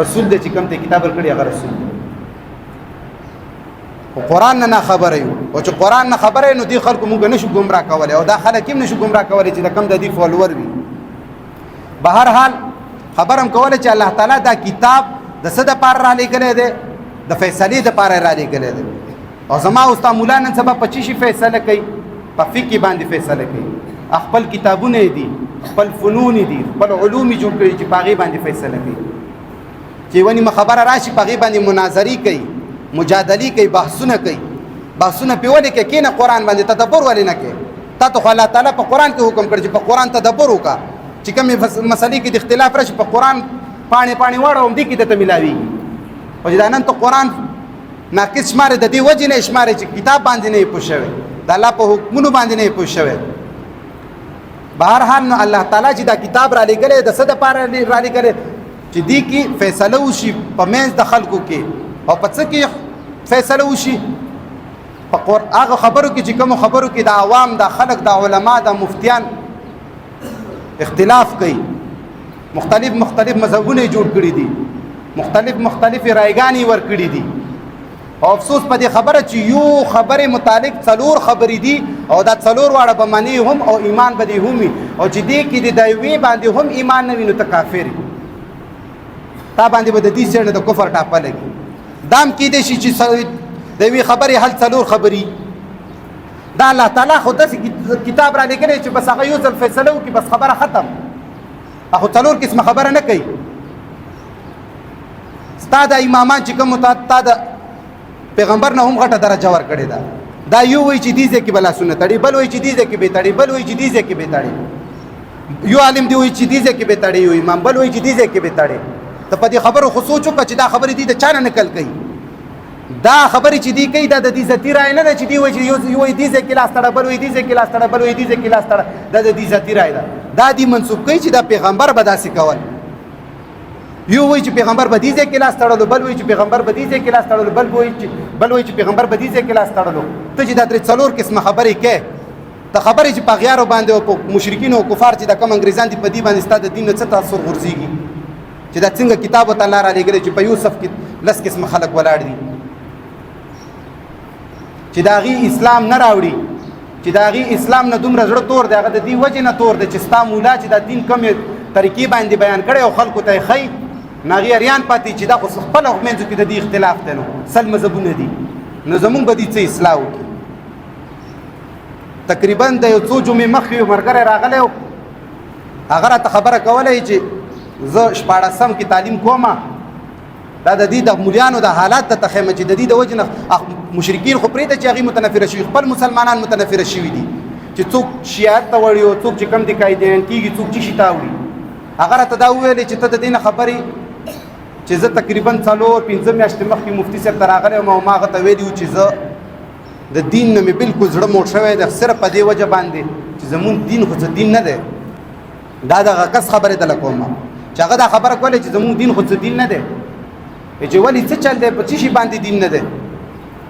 رسول دی چې کوم ته کتاب ورکړي هغه رسول دی قرآن نه خبره یو او چې قرآن نه خبره نو دی خلکو موږ نشو گمراه کولای او دا خلک هم نشو گمراه کولای چې د کم د دې فالوور وي. بهر حال خبرم کوله چې الله تعالی دا کتاب د څه دپاره را لېږلی دی؟ د فیصلې دپاره را لېږلی دی. او زما استاد مولا نن سبا په چی شي فیصله کوي؟ په فقه باندې فیصله کوي. خپل کتابونه دي، خپل فنون دي، خپل علوم جوړ کړي چې په هغې باندې فیصله کوي. چې ونې خبره راشي په هغې باندې مناظرې کوي، مجادلې کوي، بحثونه کوي. بحثونه پې ولې کوي؟ کېنه قرآن باندې تدبر ولې نه کوي؟ تا ته خو الله تعالی په قرآن کې حکم کړی چې په قرآن تدبر وکړه. چې کومې مسلې کې د اختلاف راشي په قرآن پاڼې پاڼې واړوم دې کې درته میلاوېږي. او چې دا نن ته قرآن ناقص شمارې د دې وجې نه یې شمارې چې کتاب باندې نه یې پوه شوی، د الله په حکمونو باندې نه یې پوه شوی. بهر حال نو الله تعالی چې دا کتاب را لېږلی د څه دپاره را لېږلی؟ چې دې کې فیصله وشي په منځ د خلکو کې. او په څه کې فیصله وشي؟ په هغه خبرو کې چې کومو خبرو کې د عوام، د خلک، د علما، د مفتیان اختلاف کوي. مختلف مذهبونه جوړ کړي دي، مختلف رایګانې ورکړي دي. او افسوس په دې خبره چې یو خبرې متعلق 4 خبرې دي او دا 4 واړه به منې هم او ایمان به دې هم وي. او چې دې کې د یوې باندې هم ایمان نه وي نو ته کافر یې. تا باندې به د دې څېړنه د کفر ټاپه لګي. دام کېدای شي چې د یوې خبرې حل 4 خبرې. دا الله تعالی خو داسې کتاب را لېږلی چې بس هغه یو ځل فیصله وکړي بس خبره ختم. هغه 4 قسمه خبره نه کوي. ستا د امامان چې کوم تا د پیغمبر نه هم غټه درجه ورکړې ده. دا یو وایي چې دې ځای کې به لاسونه تړي، بل وایي چې دې ځای کې به تړي، بل وایي چې دې ځای کې به تړي. یو عالم دی وایي چې دې ځای کې به تړي، یو امام بل وایي چې دې ځای کې به تړي. ته په دې خبرو خو سوچ وکړه چې دا خبرې دې د چا نه نقل کوي. دا خبرې چې دې کوي دا د دې ذاتي رایه نه ده چې دې وایي چې یو وایي دې ځای کې لاس تړه، بل وایي دې ځای کې لاس تړه، بل وایي دې ځای کې لاس تړه. دا د دې ذاتي رایه ده. دا دې منسوب کوي چې دا پیغمبر به داسې کول. یو وایي چې پیغمبر به دې ځای کې لاس تړلو، بل وایي چې پیغمبر به دې ځای کې لاس تړلو، بل وایي چې پیغمبر به دې ځای کې لاس تړلو. ته چې دا 4 قسمه خبرې کوې، ته خبرې چې په اغیارو باندې او په مشرکینو او کفار چې دا کوم انګریزان دي په دې باندې ستا د دین نه څه تاثر غورځېږي؟ چې دا څنګه کتاب ورته الله را لېږلی چې په یو صف کې 10 قسمه خلک ولاړ دي چې د هغې اسلام نه راوړي، چې د هغې اسلام نه دومره زړه تور دی. هغه د دې وجې نه تور دی چې ستا مولا چې دا دین کومې طریقې باندې بیان کړی او خلکو ته یې ښایي نو هغې اریان پاتې چې دا خو خپله منځو کې د دې اختلاف دی. نو 100 مذهبونه دي، نو زمونږ به دې څه اصلاح وکړي. تقریبا د یو څو جمعې مخکې یو ملګری راغلی و، هغه راته خبره کولی چې زه 14 کې تعلیم کوم. دا د دې د مولیانو د حالات ته ښیم چې د دې د وجې نه مشرکین خو پرېږده چې هغې متنفره شوي، خپل مسلمانان متنفره شوي دي چې څوک شیعت ته وړي او څوک چې کوم دي قایدیان کېږي، څوک چشي ته وړي. هغه راته دا وویلې چې ته د دې نه خبرې چې زه تقریبا 4-5 میاشتې مخکې مفتي صاحب ته راغلی وم او ما هغه ته ویلي وو چې زه د دین نه مې بلکل زړه موړ شوی دی صرف په دې وجه باندې چې زمونږ دین خو څه دین نه دی. دا دغه کس خبرې دله کوم چې هغه دا خبره کولی چې زمونږ دین خو څه دین نه دی. چې ولې څه چل دی په څه شي باندې دین نه دی؟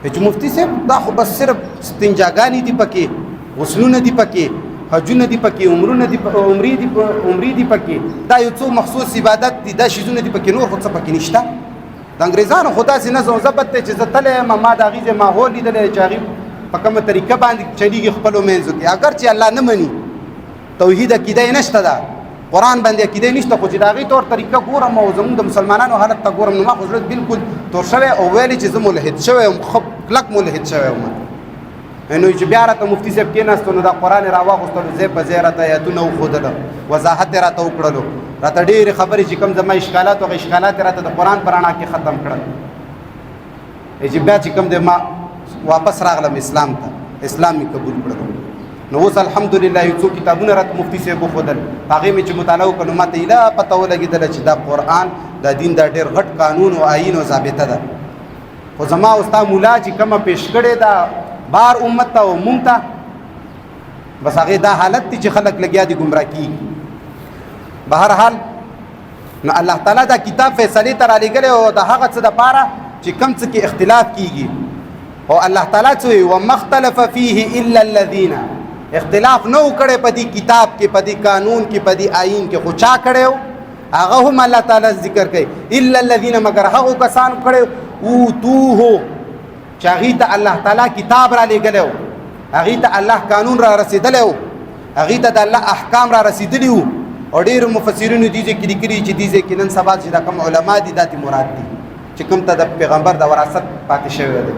چې مفتي صاحب دا خو بس صرف استنجاګانې دي پکې، غسلونه دي پکې، حجونه دي پکې، عمرې دي پکې، دا یو څو مخصوص عبادت دي، دا شیزونه دي پکې، نور خو څه پکې نشته. د انګریزانو خو داسې نظم ضبط دی چې زه تللی یم ما د هغې ځای ماحول لیدلی چې هغې په کومه طریقه باندې چلیږي خپلو منځو کې. اگر چې الله نه مني، توحید عقیده یې نشته ده، قرآن باندې عقیده یې نشته، خو چې د هغې طور طریقه ګورم او زمونږ د مسلمانانو حالت ته ګورم نو ما خو زړه بلکل تور شوی او ویلې چې زه ملحد شوی یم، ښه کلک ملحد شوی یم. نو چې بیا راته مفتي صاحب کېناستو نو دا قرآن یې راواغوستلو، ځای په ځای راته ایتونه وښودله، وضاحت یې راته وکړلو، راته ډېرې خبرې چې کوم زما اشکالات و هغه اشکالات یې راته د قرآن په رڼا کې ختم کړل. چې بیا چې کوم دی ما واپس راغلم اسلام ته، اسلام مې قبول کړل. نو اوس الحمدلله یو څو کتابونه راته مفتي صاحب وښودل، هغې مې چې مطالعه وکړه نو ما ته ایله پته ولګېدله چې دا قرآن دا دین دا ډېر غټ قانون او آیین او ضابطه ده. خو زما او ستا مولا چې کومه پیش کړې ده بار امت ته او مونږ ته، بس هغې دا حالت دی چې خلک لګیا دي ګمراه کېږي. بهرحال نو الله تعالی دا کتاب فیصلې ته رالیږلی او د هغه څه دپاره چې کوم څه کې اختلاف کېږي. او الله تعالی څه وایي وما اختلف فیه الا الذین، اختلاف نه و کړی په دې کتاب کې، په دې قانون کې، په دې آیین کې، خو چا کړی و؟ هغه هم الله تعالی ذکر کوي الا الذین، مگر هغو کسان کړی اوتوه چې هغې ته الله تعالی کتاب را لېږلی و، هغې ته الله قانون را رسېدلی و، هغې ته د الله احکام را رسېدلي وو. او ډېرو مفسرینو دې ځای کې لیکلي چې دې ځای کې نن سبا چې دا کوم علما دي دا ترې مراد دي چې کوم ته د پیغمبر د وراثت پاتې شوی دی.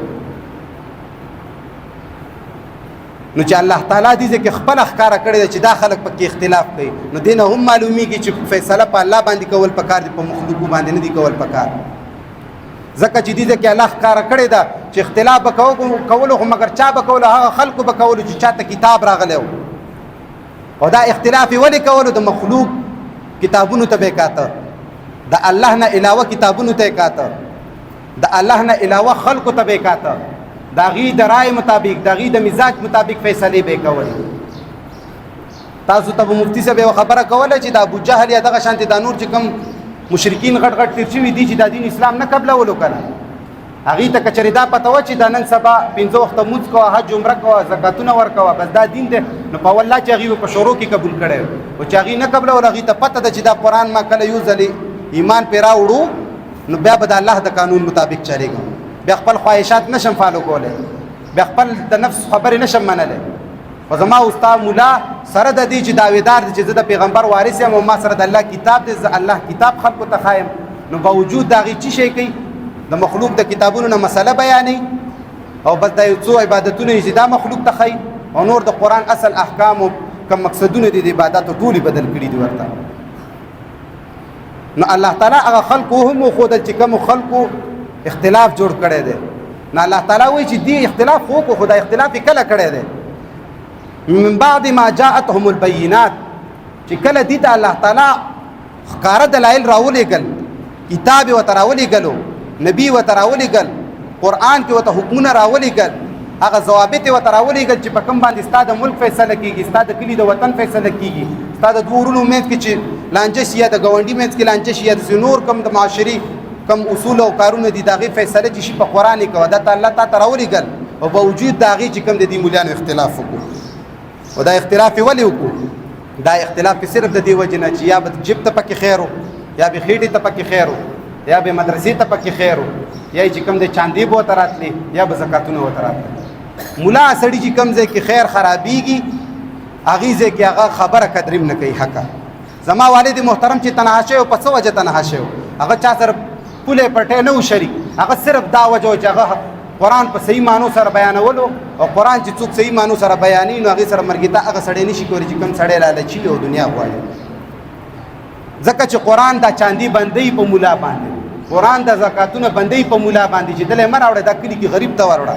نو چې الله تعالی دې ځای کې خپله ښکاره کړې ده چې دا خلک پکې اختلاف کوي، نو دې نه هم معلومیږي چې فیصله په الله باندې کول پکار دي، په مخلوقو باندې نه دي کول پکار. ځکه چې دې ځای کې الله ښکاره کړې ده چې اختلاف به کولو، خو مګر چا به کولو؟ هغه خلکو به کولو چې چاته کتاب راغلی و. او دا اختلاف یې ولې کولو؟ د مخلوق کتابونو ته به یې کاته، د الله نه علاوه کتابونو ته یې کاته، د الله نه علاوه خلکو ته به یې کاته، د هغې د رای مطابق، د هغې د مزاج مطابق فیصلې به یې کولې. تاسو ته به مفتي صاحب یوه خبره کوله چې د ابوجهل یا دغه شانتې دا نور چې کوم مشرکین غټ غټ تېر شوي دي چې دا دین اسلام نه قبلولو که نه، هغې ته که چېرې دا پته وه چې دا نن سبا 5 وخته لمونځ کوه، حج عمره کوه، زکاتونه ورکوه، بس دا دین دی، نو په والله چې هغې به په شروع کې قبول کړی و. او چې هغې نه قبلول، هغې ته پته ده چې دا قرآن ما کله یو ځلې ایمان پرې راوړو نو بیا به د الله د قانون مطابق چلېږم، بیا خپل خواهشات نشم فالو کولی، بیا خپل د نفس خبرې نشم منلی. خو زما استاد مولا سره د دې چې دعویدار دی چې زه د پیغمبر وارث یم او ما سره د الله کتاب دی، زه الله کتاب خلکو ته ښایم، نو باوجود د هغې څه شی کوي؟ د مخلوق د کتابونو نه مسله بیانوي او بس دا یو څو عبادتونه یې چې دا مخلوق ته ښایي، او نور د قرآن اصل احکام او کوم مقصدونه دي د عباداتو ټولې بدل کړي دي ورته. نو الله تعالی هغه خلکو هم وښودل چې کومو خلکو اختلاف جوړ کړی دی. نو الله تعالی وایي چې دې اختلاف خو وکړو، خو دا اختلاف یې کله کړی دی؟ من بعد ما جاءتهم البینات، چې کله دې ته الله تعالی ښکاره دلایل راولېږل، کتاب یې ورته راولېږلو، نبی ورته راولېږل، قرآن کې ورته حکمونه راولېږل، هغه ضوابط یې ورته راولېږل چې په کوم باندې ستا د ملک فیصله کېږي، ستا د کلي د وطن فیصله کېږي، ستا د دوو ورونو منځ کې چې لانجه شي یا د ګاونډي منځ کې لانجه شي یا د نور کوم د معاشري کوم اصول او کارونه دي د هغې فیصله چې شي په قرآن یې کوه، دا ته الله تا ته راولېږل. او باوجود د هغې چې کوم د دې ملیانو اختلاف وکړو. او دا اختلاف یې ولې وکړو؟ دا اختلاف یې صرف د دې وجې نه چې یا به جب ته پکې خیر و، یا به خېټې ته پکې خیر و، یا به مدرسې ته پکې خیر و، یا چې کوم د چاندې به ورته راتلې، یا به زکاتونه ورته راتلې. ملا سړي چې کوم ځای کې خیر خرابېږي هغې ځای کې هغه خبره قدریم نه کوي حقه. زما والد محترم چې تنها شوی و، په څه وجه تنها شوی و؟ هغه چا سره پولی پټی نه و شریک، هغه صرف دا وجه و چې هغه قرآن په صحیح معنو سره بیانولو، او قرآن چې څوک صحیح معنو سره بیانوي نو هغې سره مرګېتا هغه سړی نشي کولی چې کوم سړی لالچي وي او دنیا غواړي. ځکه چې قرآن دا چاندي بندوي په مولا باندې، قرآن دا زکاتونه بندوي په مولا باندې چې دلې مه راوړه، دا کلي کې غریب ته وروړه.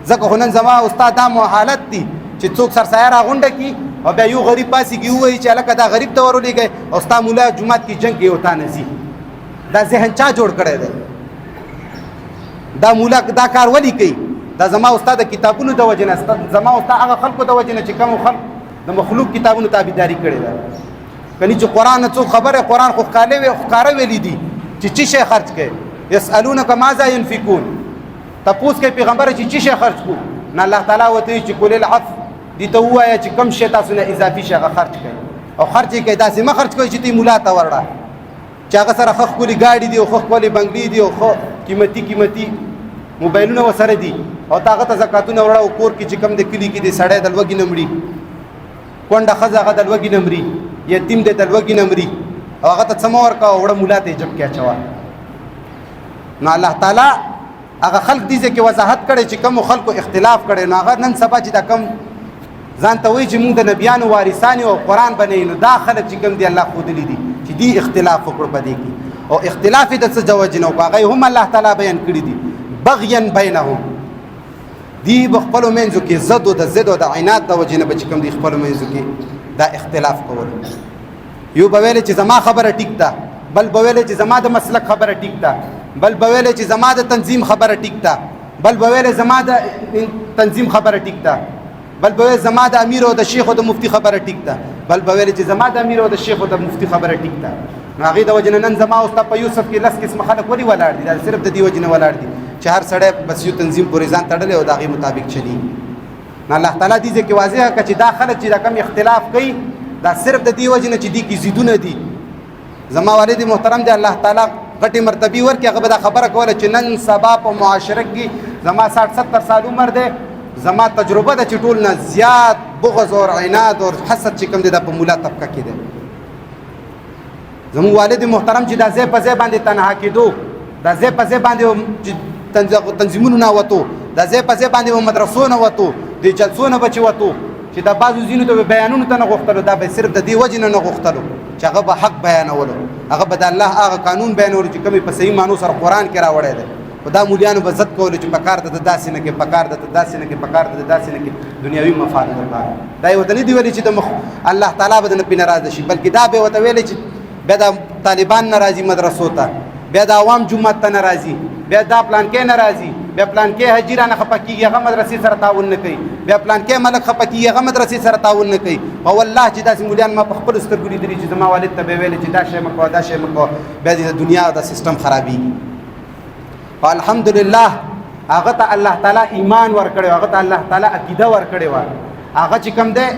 ځکه خو نن زما استاد دا حالت دی چې څوک سرسایه راغونډه کړي او بیا یو غریب پاسېږي ووایي چې هلکه دا غریب ته ورولېږئ او ستا مولا جومات کې جنګ کوي او تا نه ځي. دا ذهن چا جوړ کړی دی؟ دا مولا دا کار ولې کوي؟ دا زما استاد د کتابونو د وجې نه، زما استاد هغه خلکو د وجې نه چې کوم خلک د مخلوق کتابونو تابعداري کړې ده. کني چې قرآن نه څوک خبره، قرآن خو ښکاره ویلي دي چې څه شی خرج کوي. یسألونک ماذا ینفقون، تپوس کوي پیغمبره چې څه شی خرج کړو؟ نه الله تعالی ورته وایي چې کل العفو، دې ته ووایه چې کوم شی تاسو نه اضافي شي هغه خرج کوئ، او خرج یې کوئ داسې مه خرج کوئ چې ته یې ملا ته ورړه چې هغه سره ښه ښکلې ګاډي دي او ښه ښکلې بنګلې دي او ښه قیمتي موبایلونه ورسره دي، او ته هغه ته زکاتونه وړه او کور کې چې کوم د کلي کې دی سړی د لوږې نه مري، کونډه ښځه هغه د لوږې نه مري، یتیم دی د لوږې نه مري، او هغه ته څه مه ورکوه، وړه ملا ته یې جب کې اچوه. نو الله تعالی هغه خلق دې ځای کې وضاحت کړی چې کومو خلکو اختلاف کړی، نو هغه نن سبا چې دا کم ځان ته وایي چې موږ د نبیانو وارثان یو او قرآن بنوي، نو دا خلک چې کوم دي الله ښودلي دي چې دې اختلاف وکړو په دې کې، او اختلاف یې د څه د وجې نه وکړو، هغه هم الله تعالی بیان کړي دي. بغیا بینهم، دی به خپلو منځو کې ضد او د ضد او د عناد د وجې نه به چې کوم دي خپلو منځو کې دا اختلاف کول. یو به ویلی چې زما خبره ټیک ده، بل به ویلی چې زما د مسلک خبره ټیک ده، بل به ویلی چې زما د تنظیم خبره ټیک ده، بل به ویلی زما د تنظیم خبره ټیک ده، بل به ویلی زما د امیر او د شیخ او د مفتی خبره ټیک ده، بل به ویلی چې زما د امیر او د شیخ او د مفتی خبره ټیک ده. نو هغې د وجې نه نن زما او ستا په یوسف کې 10 قسمه خلک ولې ولاړ دي؟ دا صرف د دې وجې نه ولاړ دي چې هر سړی بس یو تنظیم پورې ځان تړلی او د هغې مطابق چلي. نو الله تعالی دې ځای کې واضحه کړه چې دا خلک چې دا کم اختلاف کوي دا صرف د دې وجې نه چې دې کې ضدونه دي. زما والد محترم دی الله تعالی غټي مرتبه ورکړي هغه به دا خبره کوله چې نن سبا په معاشره کې زما 60-70 سال عمر دی زما تجربه ده چې ټول نه زیات بغض او عناد او حسد چې کوم دی دا په مولا طبقه کې دی زموږ والد محترم چې دا ځای په ځای باندې تنها کېدو دا ځای په ځای باندې تنظیمونو نه وتو دا ځای په ځای باندې مدرسو نه وتو د جلسو نه بچ وتو چې دا بعضو ځینو ته بیانونو ته نه غوښتلو دا به صرف د دې وجې نه غوښتلو چې هغه به حق بیانولو هغه به د الله هغه قانون بیانولو چې کومې په صحیح معنو سره قرآن کې راوړی دی خو دا مولیانو به ضد کولو چې په کار د داسې نه کې په کار د داسې نه کې په کار د داسې نه کې دنیوي مفاد لپاره دا یې ورته نه دي ویلي چې د الله تعالی به د نه پې ناراضه شي بلکې دا به یې ورته ویلی چې بیا د طالبان نه راځي مدرسو ته بیا د عوام جومات ته نه راځي بیا دا پلانکې نه راځي بیا پلانکې حاجي رانه خفه کېږي هغه مدرسې سره تعاون نه کوي بیا پلانکې ملک خفه کېږي هغه مدرسې سره تعاون نه کوي او والله چې داسې مولیان ما په خپلو سترګو لیدلي چې زما والد ته به ویلې چې دا شی مه کوه دا شی مه کوه بیا د دنیا د سیسټم خرابېږي خو الحمدلله هغه ته الله تعالی ایمان ورکړی هغه ته الله تعالی عقیده ورکړې وه هغه چې کوم دی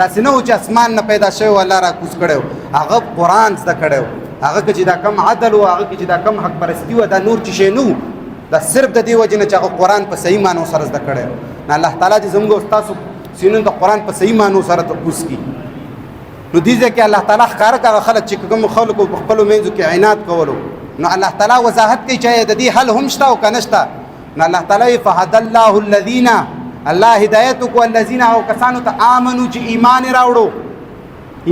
داسې نه و چې اسمان نه پیدا شوی و الله راکوز کړی و هغه قرآن زده کړی و هغه که چې دا کم عدل و هغه که چې دا کم حق پرستی و دا نور چې شی نه و دا صرف د دې وجې نه چې هغه قرآن په صحیح معنو سره زده کړی نو الله تعالی دې زموږ او ستاسو سینونو د قرآن په صحیح معنو سره تپوس کړي نو دې ځای کې الله تعالی ښکاره کړه خلک چې کوم خلکو په خپلو منځو کې عناد کولو نو الله تعالی وضاحت کوي چې د دې حل هم شته او که نه شته نو الله تعالی فهدى الله الذین الله هدایت وکړو الذین هغو کسانو ته آمنو چې ایمان یې راوړو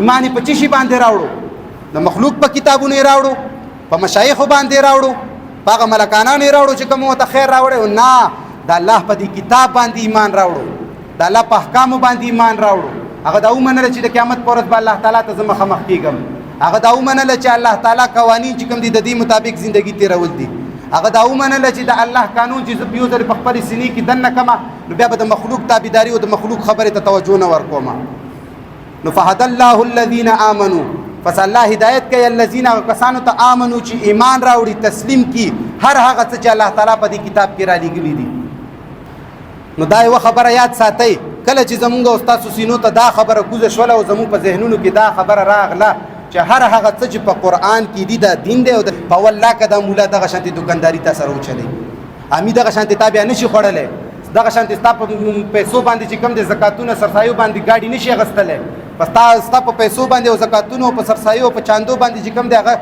ایمان یې په څه شي باندې راوړو د مخلوق په کتابونو یې راوړو په مشایخو باندې یې راوړو په هغه ملکانانو یې راوړو چې کوم ورته خیر راوړی نه د الله په دې کتاب باندې ایمان راوړو د الله په احکامو باندې ایمان راوړو هغه دا ومنله چې د قیامت په ورځ به الله تعالی ته زه مخامخ کېږم هغه دا ومنله چې الله تعالی قوانین چې کوم دي د دې مطابق زندگی تېرول دي هغه دا ومنله چې د الله قانون چې زه په یو ځل په خپلې سینې کې دننه کړمه نو بیا به د مخلوق تابعداري او د مخلوق خبرې ته توجه نه ورکوم نو فهدى الله الذین آمنوا پس الله هدایت کوي الذین کسانو ته آمنو چې ایمان راوړي تسلیم کی هر هغه څه چې الله تعالی په دې کتاب کې را لېږلي دي نو دا یوه خبره یاد ساتئ کله چې زمونږ او ستاسو سینو ته دا خبره کوزه شوله او زمونږ په ذهنونو کې دا خبره راغله چې هر هغه څه چې په قرآن کې دي دا دین دی او په والله که دا مولا دغه شانتې دکانداري تا سره وچلوي امي دغه شانتې تا بیا نشي خوړلی دغه شانتې ستا په پیسو باندې چې کوم دی زکاتونه سرسایو باندې ګاډي نشي اخیستلی ستا په پیسو باندې او زکاتونو په سرسایو په چاندو باندې چې کوم دی هغه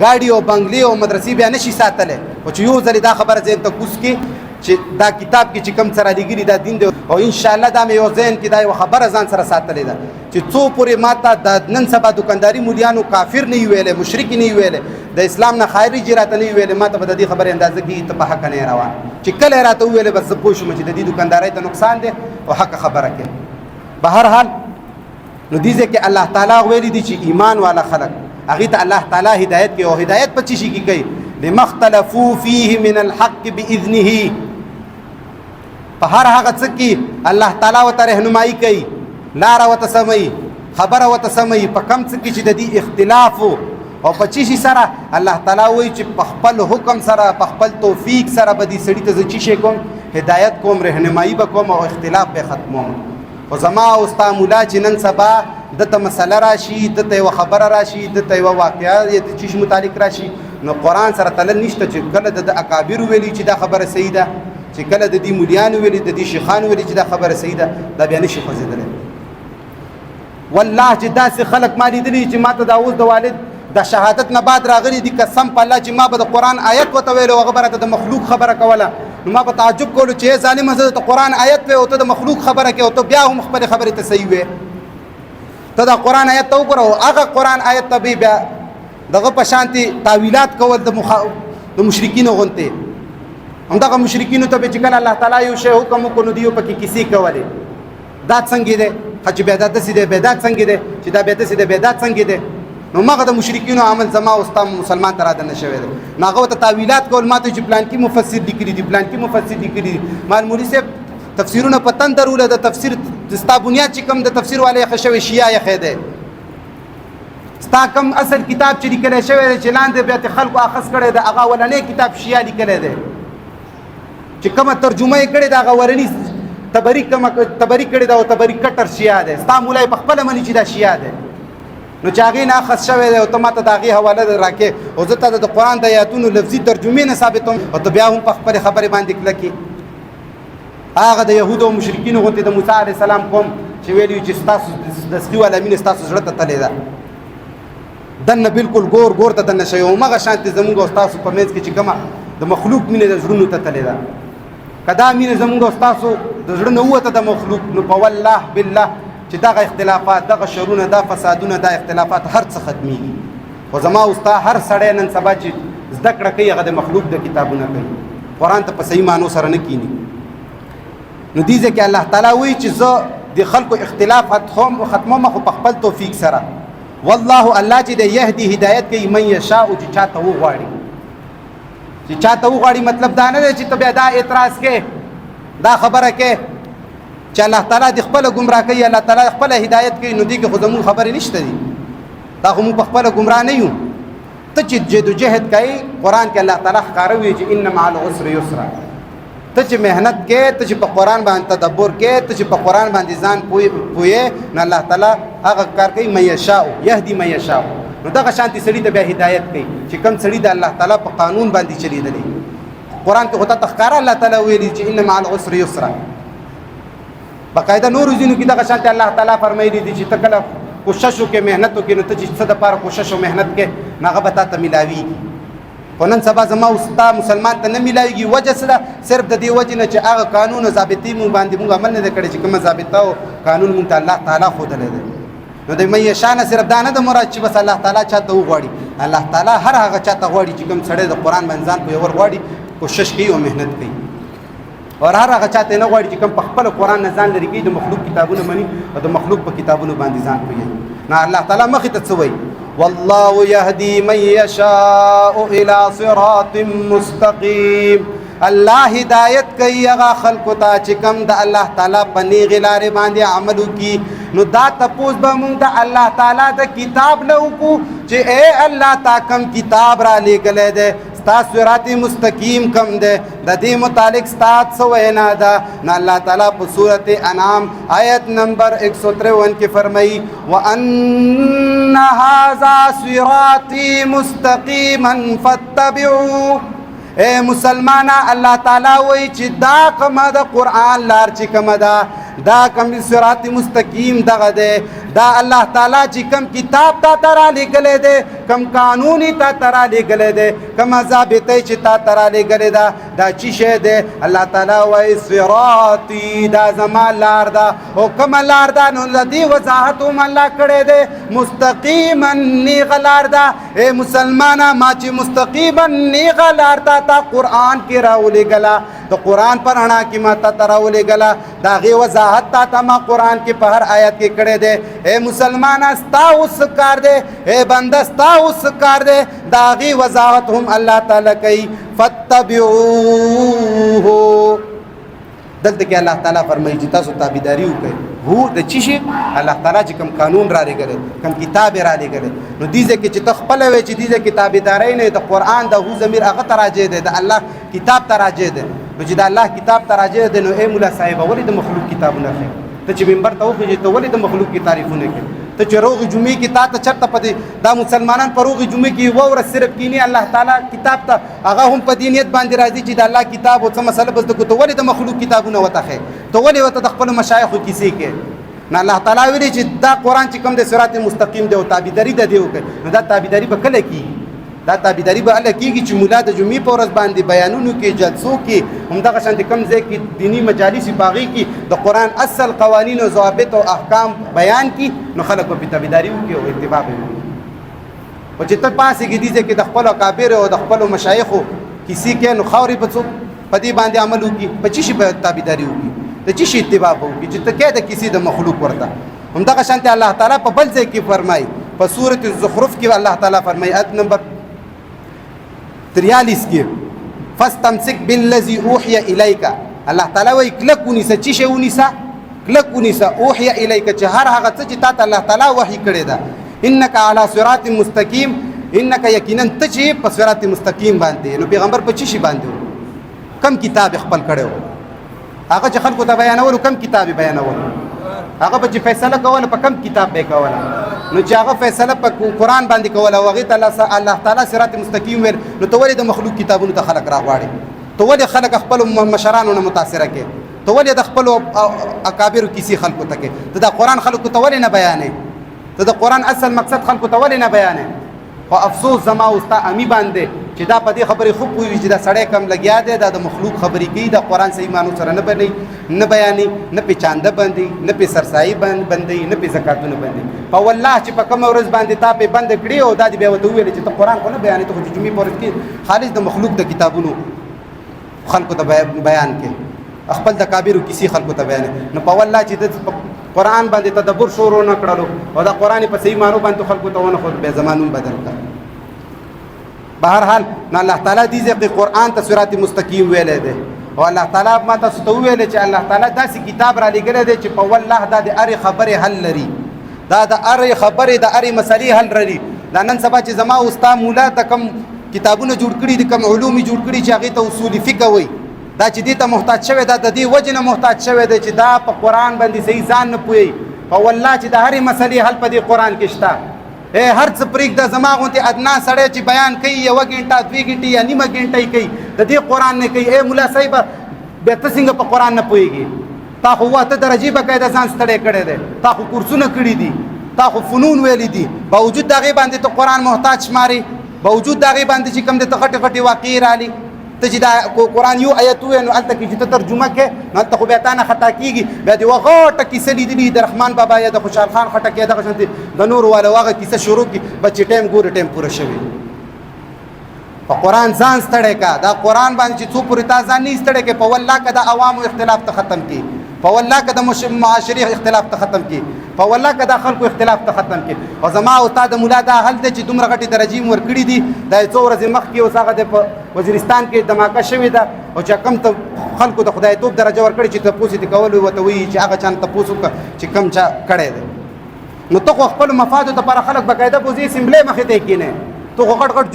ګاډي او بنګلې او مدرسې بیا نشي ساتلی خو چې یو ځلې دا خبره ذهن ته کوز کړي چې دا کتاب کې چې کوم سره لیکلي دا دین دی او انشاءالله دا مې یو ذهن کې دا یوه خبره ځان سره ساتلې ده چې څو پورې ما ته د نن سبا دکانداري مولیانو کافر نه وي ویلی مشرک نه وي ویلی د اسلام نه خارج راته نه وي ویلی ما ته به د دې خبرې اندازه کېږي ته په حقه نه یې روان چې کله یې راته وویلې بس زه پوه شوم چې د دې دکاندارۍ ته نقصان دی او حقه خبره کوي به هر حال نو دې ځای کې الله تعالی ویلي دي چې ایمان والا خلک هغې ته الله تعالی هدایت کوي او هدایت په څه شي کې کوي لما اختلفوا فيه من الحق بإذنه په هر هغه څه کې الله تعالی ورته رهنمایي کوي لاره ورته سموي خبره ورته سموي په کوم څه کې چې د دې اختلاف او په چی شي سره الله تعالی وایي چې په خپل حکم سره په خپل توفیق سره به دې سړي ته زه چی شی کوم هدایت کوم رهنمایي به کوم او اختلاف به ختموم خو زما او ستا مولا چې نن سبا دته مسله راشي دته یوه خبره راشي دته یوه واقعه یا د چیش متعلق راشي نو قرآن سره تلل نشته چې کله د اکابرو ویلي چې دا خبره صحیح ده چې کله د دې مولیانو ویلي د دې شیخانو ویلي چې دا خبره صحیح ده دا بیا نشي خوځېدلی والله چې داسې خلک ما لیدلي چې ما ته دا اوس د والد د شهادت نه بعد راغلي دي قسم په الله چې ما به د قرآن آیت ورته ویلو هغه به راته د مخلوق خبره کوله نو ما به تعجب کولو چې ظالمه زه د قرآن آیت وی او ته د مخلوق خبره کوې او ته بیا هم خپلې خبرې ته صحیح وې ته دا قرآن آیت ته وګوره او هغه قرآن آیت ته به بیا دغه په شانتې تاویلات کول د مشرکینو غوندې همدغه مشرکینو ته به چې کله الله تعالی یو شی حکم وکړو نو دوی پکې کیسې کولې دا څنګه دی چې بیا دا داسې دی بیا دا څنګه دی چې دا بیا داسې دی بیا دا څنګه دی نو مغه د مشرکینو عمل زما او ستا مسلمان ته رادنه شوی دی نو هغه ورته تاویلات کول ما ته چې پلان کې مفسر لیکلي دي پلان کې مفسر لیکلي دي مال مولي صاحب تفسیرونه په تن دروله د تفسیر ستا بنیاد چې کوم د تفسیر والی یې شوی شیعه یې دی ستا کوم اصل کتاب چې لیکلی شوی دی چې لاندې بیا ته خلکو اخذ کړی دی هغه اولنی کتاب شیعه لیکلی دی چې کومه ترجمه یې کړې ده هغه ورني تبری کړې ده او تبری کټر شیعه دی ستا مولا یې په خپله مني چې دا شیعه دی نو چې هغې نه اخذ شوی دی او ته ما ته د هغې حواله راکې او زه ته د قرآن د آیاتونو لفظي ترجمې نه ثابتوم او ته بیا هم په خپلې خبرې باندې کلکې. هغه د یهودو او مشرکینو غوندې د موسی علیه السلام قوم چې ویلي چې ستاسو د سخي والا مینه ستاسو زړه ته تلې ده، دننه بالکل ګور ګور ته دننه شوی. همغه شانتې زموږ او ستاسو په منځ کې چې کومه د مخلوق مینه د زړونو ته تلې ده، که دا مینه زموږ او ستاسو د زړه نه ووته د مخلوق، نو په والله بالله چې دغه اختلافات، دغه شرونه، دا فسادونه، دا اختلافات هر څه ختمیږي. خو زما او ستا هر سړی نن سبا چې زده کړه کوي هغه د مخلوق د کتابونه کوي، قرآن ته په صحیح معنو سره نه کینی. نو دې ځای کې الله تعالی وایي چې زه د خلکو اختلاف ختموم خو په خپل توفیق سره. والله الله چې د یهدي هدایت کوي من یشاء چې چاته وغواړي، چې چاته وغواړي مطلب دا نه دی چې ته بیا دا اعتراض کې دا خبره کې چې الله تعالی د خپل گمراه کوي، الله تعالی خپل هدایت کوي. نو دې کې خو زموږ خبرې نشته دي، دا خو موږ په خپل گمراه نه یو. ته چې جدوجهد کوي قرآن کې الله تعالی ښکاره وایي چې ان مع العسر یسرا. ته چې مهنت کې، ته چې په قرآن باندې تدبر کې، ته چې په قرآن باندې ځان پوهې، نو الله تعالی هغه کار کوي من یشاء یهدي من یشاء. نو دغه شانتي سړي ته بیا هدایت کوي چې کوم سړي د الله تعالی په قانون باندې چلیدلی. قرآن کې خو ته ښکاره الله تعالی ویلي چې ان مع العسر یسرا. باقاعده نورو ځینو کې دغه شانتي الله تعالی فرمایلی دي چې ته کله کوشش وکړې، محنت وکړې، نو ته چې څه دپاره کوشش او محنت کې نو هغه به تا ته میلاویږي. خو نن سبا زما او ستا مسلمان ته نه میلاویږي. وجه څه ده؟ صرف د دې وجې نه چې هغه قانون او ضابطې مونږ باندې مونږ عمل نه دی کړی چې کومه ضابطه او قانون مونږ ته الله تعالی ښودلی دی. نو د من یشاء نه صرف دا نه ده مراد چې بس الله تعالی چاته وغواړي. الله تعالی هر هغه چاته غواړي چې کوم سړی د قرآن باندې ځان پوهول غواړي، کوشش کوي او محنت کوي. او هر هغه چاته نه غواړي چې کوم په خپل قرآن نه ځان لري کوي، د مخلوق کتابونه مني او د مخلوق په کتابونو باندې ځان کوي. نه الله تعالی مخې ته څه وایي؟ والله يهدي من يشاء الى صراط مستقيم. الله هدایت کوي هغه خلکو ته چې کوم د الله تعالی په نیغې لارې باندې عمل وکړي. نو دا تپوس به مونږ د الله تعالی د کتاب نه وکړو چې اے الله تا کوم کتاب را لېږلی دی، ستا صراط مستقیم کم دی، د دې متعلق ستا څه وینا ده؟ نو الله تعالی په صورت انعام آیت نمبر 153 کې فرمایي وان هذا صراطي مستقیما فاتبعوه. اے مسلمانا الله تعالی وایي چې دا کومه د قرآن لار چې کومه ده، دا کوم صراط مستقیم دغه دی، دا الله تعالی چې کوم کتاب تا ته را لېږلی دی، کوم قانون تا ته را لېږلی دی، کومه ضابطه چې تا ته را لېږلې ده، دا چې شی دی؟ الله تعالی وایي صراطي، دا زما لار ده. او کومه لار ده؟ نو د دې وضاحت هم الله کړی دی، مستقیما نیغه لار ده. اے مسلمانه ما چې مستقیما نیغه لار تا قرآن کې راولېږله، د قرآن پر رڼا کې ما تا ته راولېږله، د هغې وضاحت تا ته ما قرآن کې په هر آیت کې کړی دی. اے مسلمانه ستا اوس کار دی، اے بنده ستا اوس کار دی، د هغې وضاحت هم الله تعالی کوي فاتبعوه. دلته کې الله تعالی فرمایي چې تاسو تابعداري وکړئ. هو د چی شي؟ الله تعالی چې کوم قانون را لېږلی، کوم کتاب یې را لېږلی. نو دې ځای کې چې ته خپله وایې چې دې ځای کې تابعدارۍ نه، د قرآن د هو ضمیر هغه ته راجع دی، د الله کتاب ته راجع دی. نو چې د الله کتاب ته راجع دی، نو ای مولا صاحبه ولې د مخلوق کتابونه ښیې؟ ته چې منبر ته وخېږې ته ولې د مخلوق کې تعریفونه کوې؟ ته چې روغې جمعې کې تا ته چېرته په دې دا مسلمانان په روغې جمعې کې یوه ورځ صرف کینی الله تعالی کتاب ته، هغه هم په دې نیت باندې راځي چې د الله کتاب او څه مسله به زده کړو. ته ولې د مخلوق کتابونه ورته ښیې؟ ته ولې ورته د خپلو مشایخو کیسې کوې؟ نو الله تعالی ویلي چې دا قرآن چې کوم دی صراط مستقیم دی او تابعداري د دې وکړئ. نو دا تابعداري به کله کېږي؟ دا تابعداري به هله کېږي چې ملا د جمعې په ورځ باندې بیانونو کې، جلسو کې، همدغه شانتې کوم ځای کې دیني مجالس وي په هغې کې د قرآن اصل قوانین او ضوابط او احکام بیان کړي، نو خلک به پرې تابعداري وکړي او اتباع به وکړي. او چې ته پاسېږې دې ځای کې د خپلو اکابرو او د خپلو مشایخو کیسې کوې، نو خاورې به څوک په دې باندې عمل وکړي؟ په څه شي به تابعداري وکړي؟ د څه شي اتباع به وکړي چې ته کوې د کیسې د مخلوق ورته؟ همدغه شانتې الله تعالی په بل ځای کې فرمایي، په سورة الزخرف کې الله تعالی فرمایي آیت نمبر 43 کې فاستمسک بالذي اوحي الیک. الله تعالی وایي کلک ونیسه. څه شی ونیسه؟ کلک ونیسه. اوحي الیک چې هر هغه څه چې تا ته الله تعالی وحي کړی ده. انک علی صراط مستقیم، انک یقینا ته چې په صراط مستقیم باندې. نو پیغمبر په څه شي باندې و؟ کم کتاب خپل کړی و؟ هغه چې خلکو ته بیانولو کم کتاب بیانولو؟ هغه به چې فیصله کوله په کم کتاب به کوله نو چې هغه فیصله په قرآن باندې کوله او هغې ته الله تعالی صراط مستقیم ویل نو ته ولې د مخلوق کتابونو ته خلک راغواړې ته ولې خلک خپلو مشرانو نه متاثره کې ته ولې د خپلو اکابرو کیسې خلکو ته کې ته د قرآن خلکو ته ولې نه بیانې ته د قرآن اصل مقصد خلکو ته ولې نه بیانې خو افسوس زما او ستا امی باندې چې دا په دې خبرې خوب پوهېږي چې دا سړی کم لګیا دی دا د مخلوق خبرې کوي د قرآن صحیح معنو سره نه بیانې نه پې چانده بندي نه پې سرسایي بندوي نه پې زکاتونه بندوي په والله چې په کومه ورځ باندې تا پې بنده کړي او دا دې بیا ورته وویلې چې ته قرآن خو نه بیانې ته خو چې جمعې په ورځ کې خالص د مخلوق د کتابونو خلکو ته بیان کې خپل د کابیرو کیسې خلکو ته بیانې نو په والله چې د قرآن باندې تدبر شروع نه کړلو او دا قرآن په صحیح معنو باندې خلکو ته ونه خود بیا زمانون بدل کړ بهرحال نو الله تعالی دې ځکه قرآن ته صراط مستقیم ویلی دی او الله تعالی ما تاسو ته وویلی چې الله تعالی داسې کتاب را لېږلی دی چې په والله دا د هرې خبرې حل لري دا د هرې خبرې د هرې مسلې حل لري دا نن سبا چې زما او ستا مولا ته کوم کتابونه جوړ کړي دي کوم علوم یې جوړ کړي چې هغې ته اصول فقه وایي دا چې دې ته محتاج شوی دا د دې وجې نه محتاج شوی دی چې دا په قرآن باندې صحیح ځان نه پوهېږي په والله چې د هرې مسلې حل په دې قرآن کې شته هر څه پرېږده زما غوندې ادنا سړی چې بیان کوي 1 ګنټه 2 ګنټې یا نیمه ګنټه یې کوي د دې قرآن نه کوي ملا صاحبه بیا ته څنګه په قرآن نه پوهېږي تا خو 8 درجې باقاعده ځان ستړی کړی دی تا خو کورسونه کړي دي تا خو فنون ویلي دي باوجود د هغې باندې ته قرآن محتاج شمارې باوجود د هغې باندې چې کوم دی ته غټې غټې واقعې رالي ته چې دا قرآن یو آیت ووایې نو هلته کې چې ته ترجمه کوې نو هلته خو بیا تا نه خطا کېږي بیا د یوه غټه کیسه لیدلي د رحمان بابا یا د خوشحال خان خټک یا دغه شانتې د نورو والا هغه کیسه شروع کړي بس چې ټایم ګورې ټایم پوره شوی په قرآن ځان ستړی که دا قرآن باندې چې څو پورې تا ځان نه ستړی کوې په والله که د عوامو اختلاف ته ختم کړي په والله که د معاشري اختلاف ته ختم کړي په والله که د خلکو اختلاف ته ختم کړي او زما او تا د ملا دا حل دی چې دومره غټې درجې مو ورکړي دي دا یې څو ورځې مخکې اوس هغه د په وزیرستان کې دماکه شوې ده او چې کوم ته خلکو د خدایتوب درجه ورکړي چې تپوس یې کول ورته وایي چې هغه چا نه تپوس وکړه چې کوم چا کړی دی نو ته خو خپلو مفادو دپاره خلک باقاعده بوځي اسمبلۍ مخې ته یې کښېنئ ته خو غټ غټ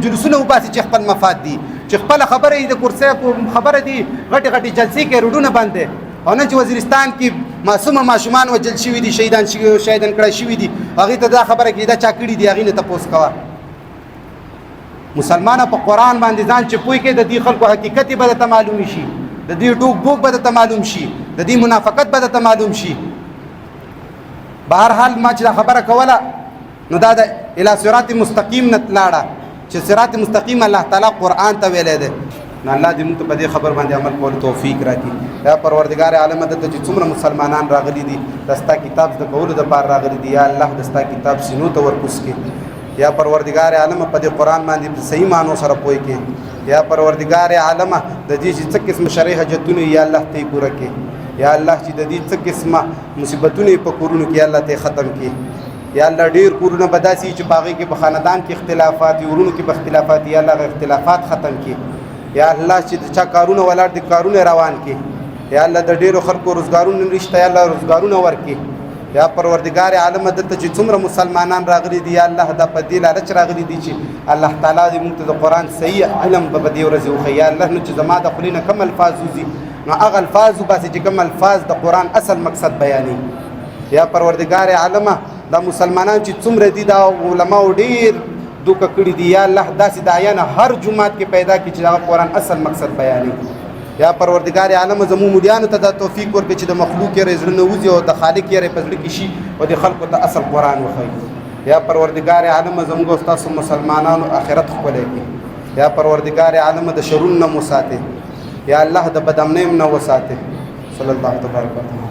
جلوسونه وباسي چې خپل مفاد دي چې خپله خبره یې د کرسۍ خبره دي غټې غټې جلسې کې روډونه بند دی او نن چې وزیرستان کې معصومه ماشومان وژل شوي دي شهیدان کړی شوي دي هغې ته دا خبره کې دا چا کړي دي هغې نه تپوس کوه مسلمانه په قرآن باندې ځان چې پوه کړې د دې خلکو حقیقت به درته معلوم شي د دې ټوک بوک به درته معلوم شي د دې منافقت به درته معلوم شي بهرحال ما چې دا خبره کوله نو دا د الی صراط مستقیم نه لاړه چې صراط مستقیم الله تعالی قرآن ته ویلی دی نو الله دې موږ ته په دې خبر باندې عمل کولو توفیق راکړي یا پروردګار عالم دلته چې څومره مسلمانان راغلي دي د ستا کتاب زده کولو دپاره راغلي دي یا الله د ستا کتاب سینو ته ورکوز کړي یا پروردګار عالم په دې قرآن باندې صحیح معنو سره پوه کړي یا پروردګار عالم د دې چې څه قسم شرعي حاجتونه یا الله ته یې پوره کړي یا الله چې د دې څه قسمه مصیبتونه په کورونو کې الله ته ختم کړي یا الله ډېر کورونه به داسې چې په هغې کې په خاندان کې اختلافات وي ورونو کې به اختلافات یا الله اختلافات ختم کړي یا الله چې د چا کارونه ولاړ دي کارونه روان کړي یا الله د ډېرو خلکو روزګارونه نشته یا الله روزګارونه ورکړي یا پروردګار عالم دلته چې څومره مسلمانان راغلي دي یا الله دا په دې لالچ راغلي دي چې الله تعالی دې موږ ته د قرآن صحیح علم به په دې ورځې وښیي یا الله نو چې زما د خولې نه کوم الفاظ وځي نو هغه الفاظ وباسي چې کوم الفاظ د قرآن اصل مقصد بیانوي یا پروردګار عالمه دا مسلمانان چې څومره دي دا علماو ډېر دوکه کړي دي یا الله داسې داعیان هر جومات کې پیدا کړي چې دا قرآن اصل مقصد بیانوي یا پروردګار عالم زموږ مولیانو ته دا توفیق ورکړي چې د مخلوق یې زړه نه وځي او د خالق یې په زړه کې شي او د خلکو ته اصل قرآن وښیي یا پروردګار عالم زموږ او ستاسو مسلمانانو آخرت ښکلی کړي یا پروردګار عالم د شرونو نه مو ساتې یا الله د بدامنۍ نه وساتې صلی الله تبارک وتعالی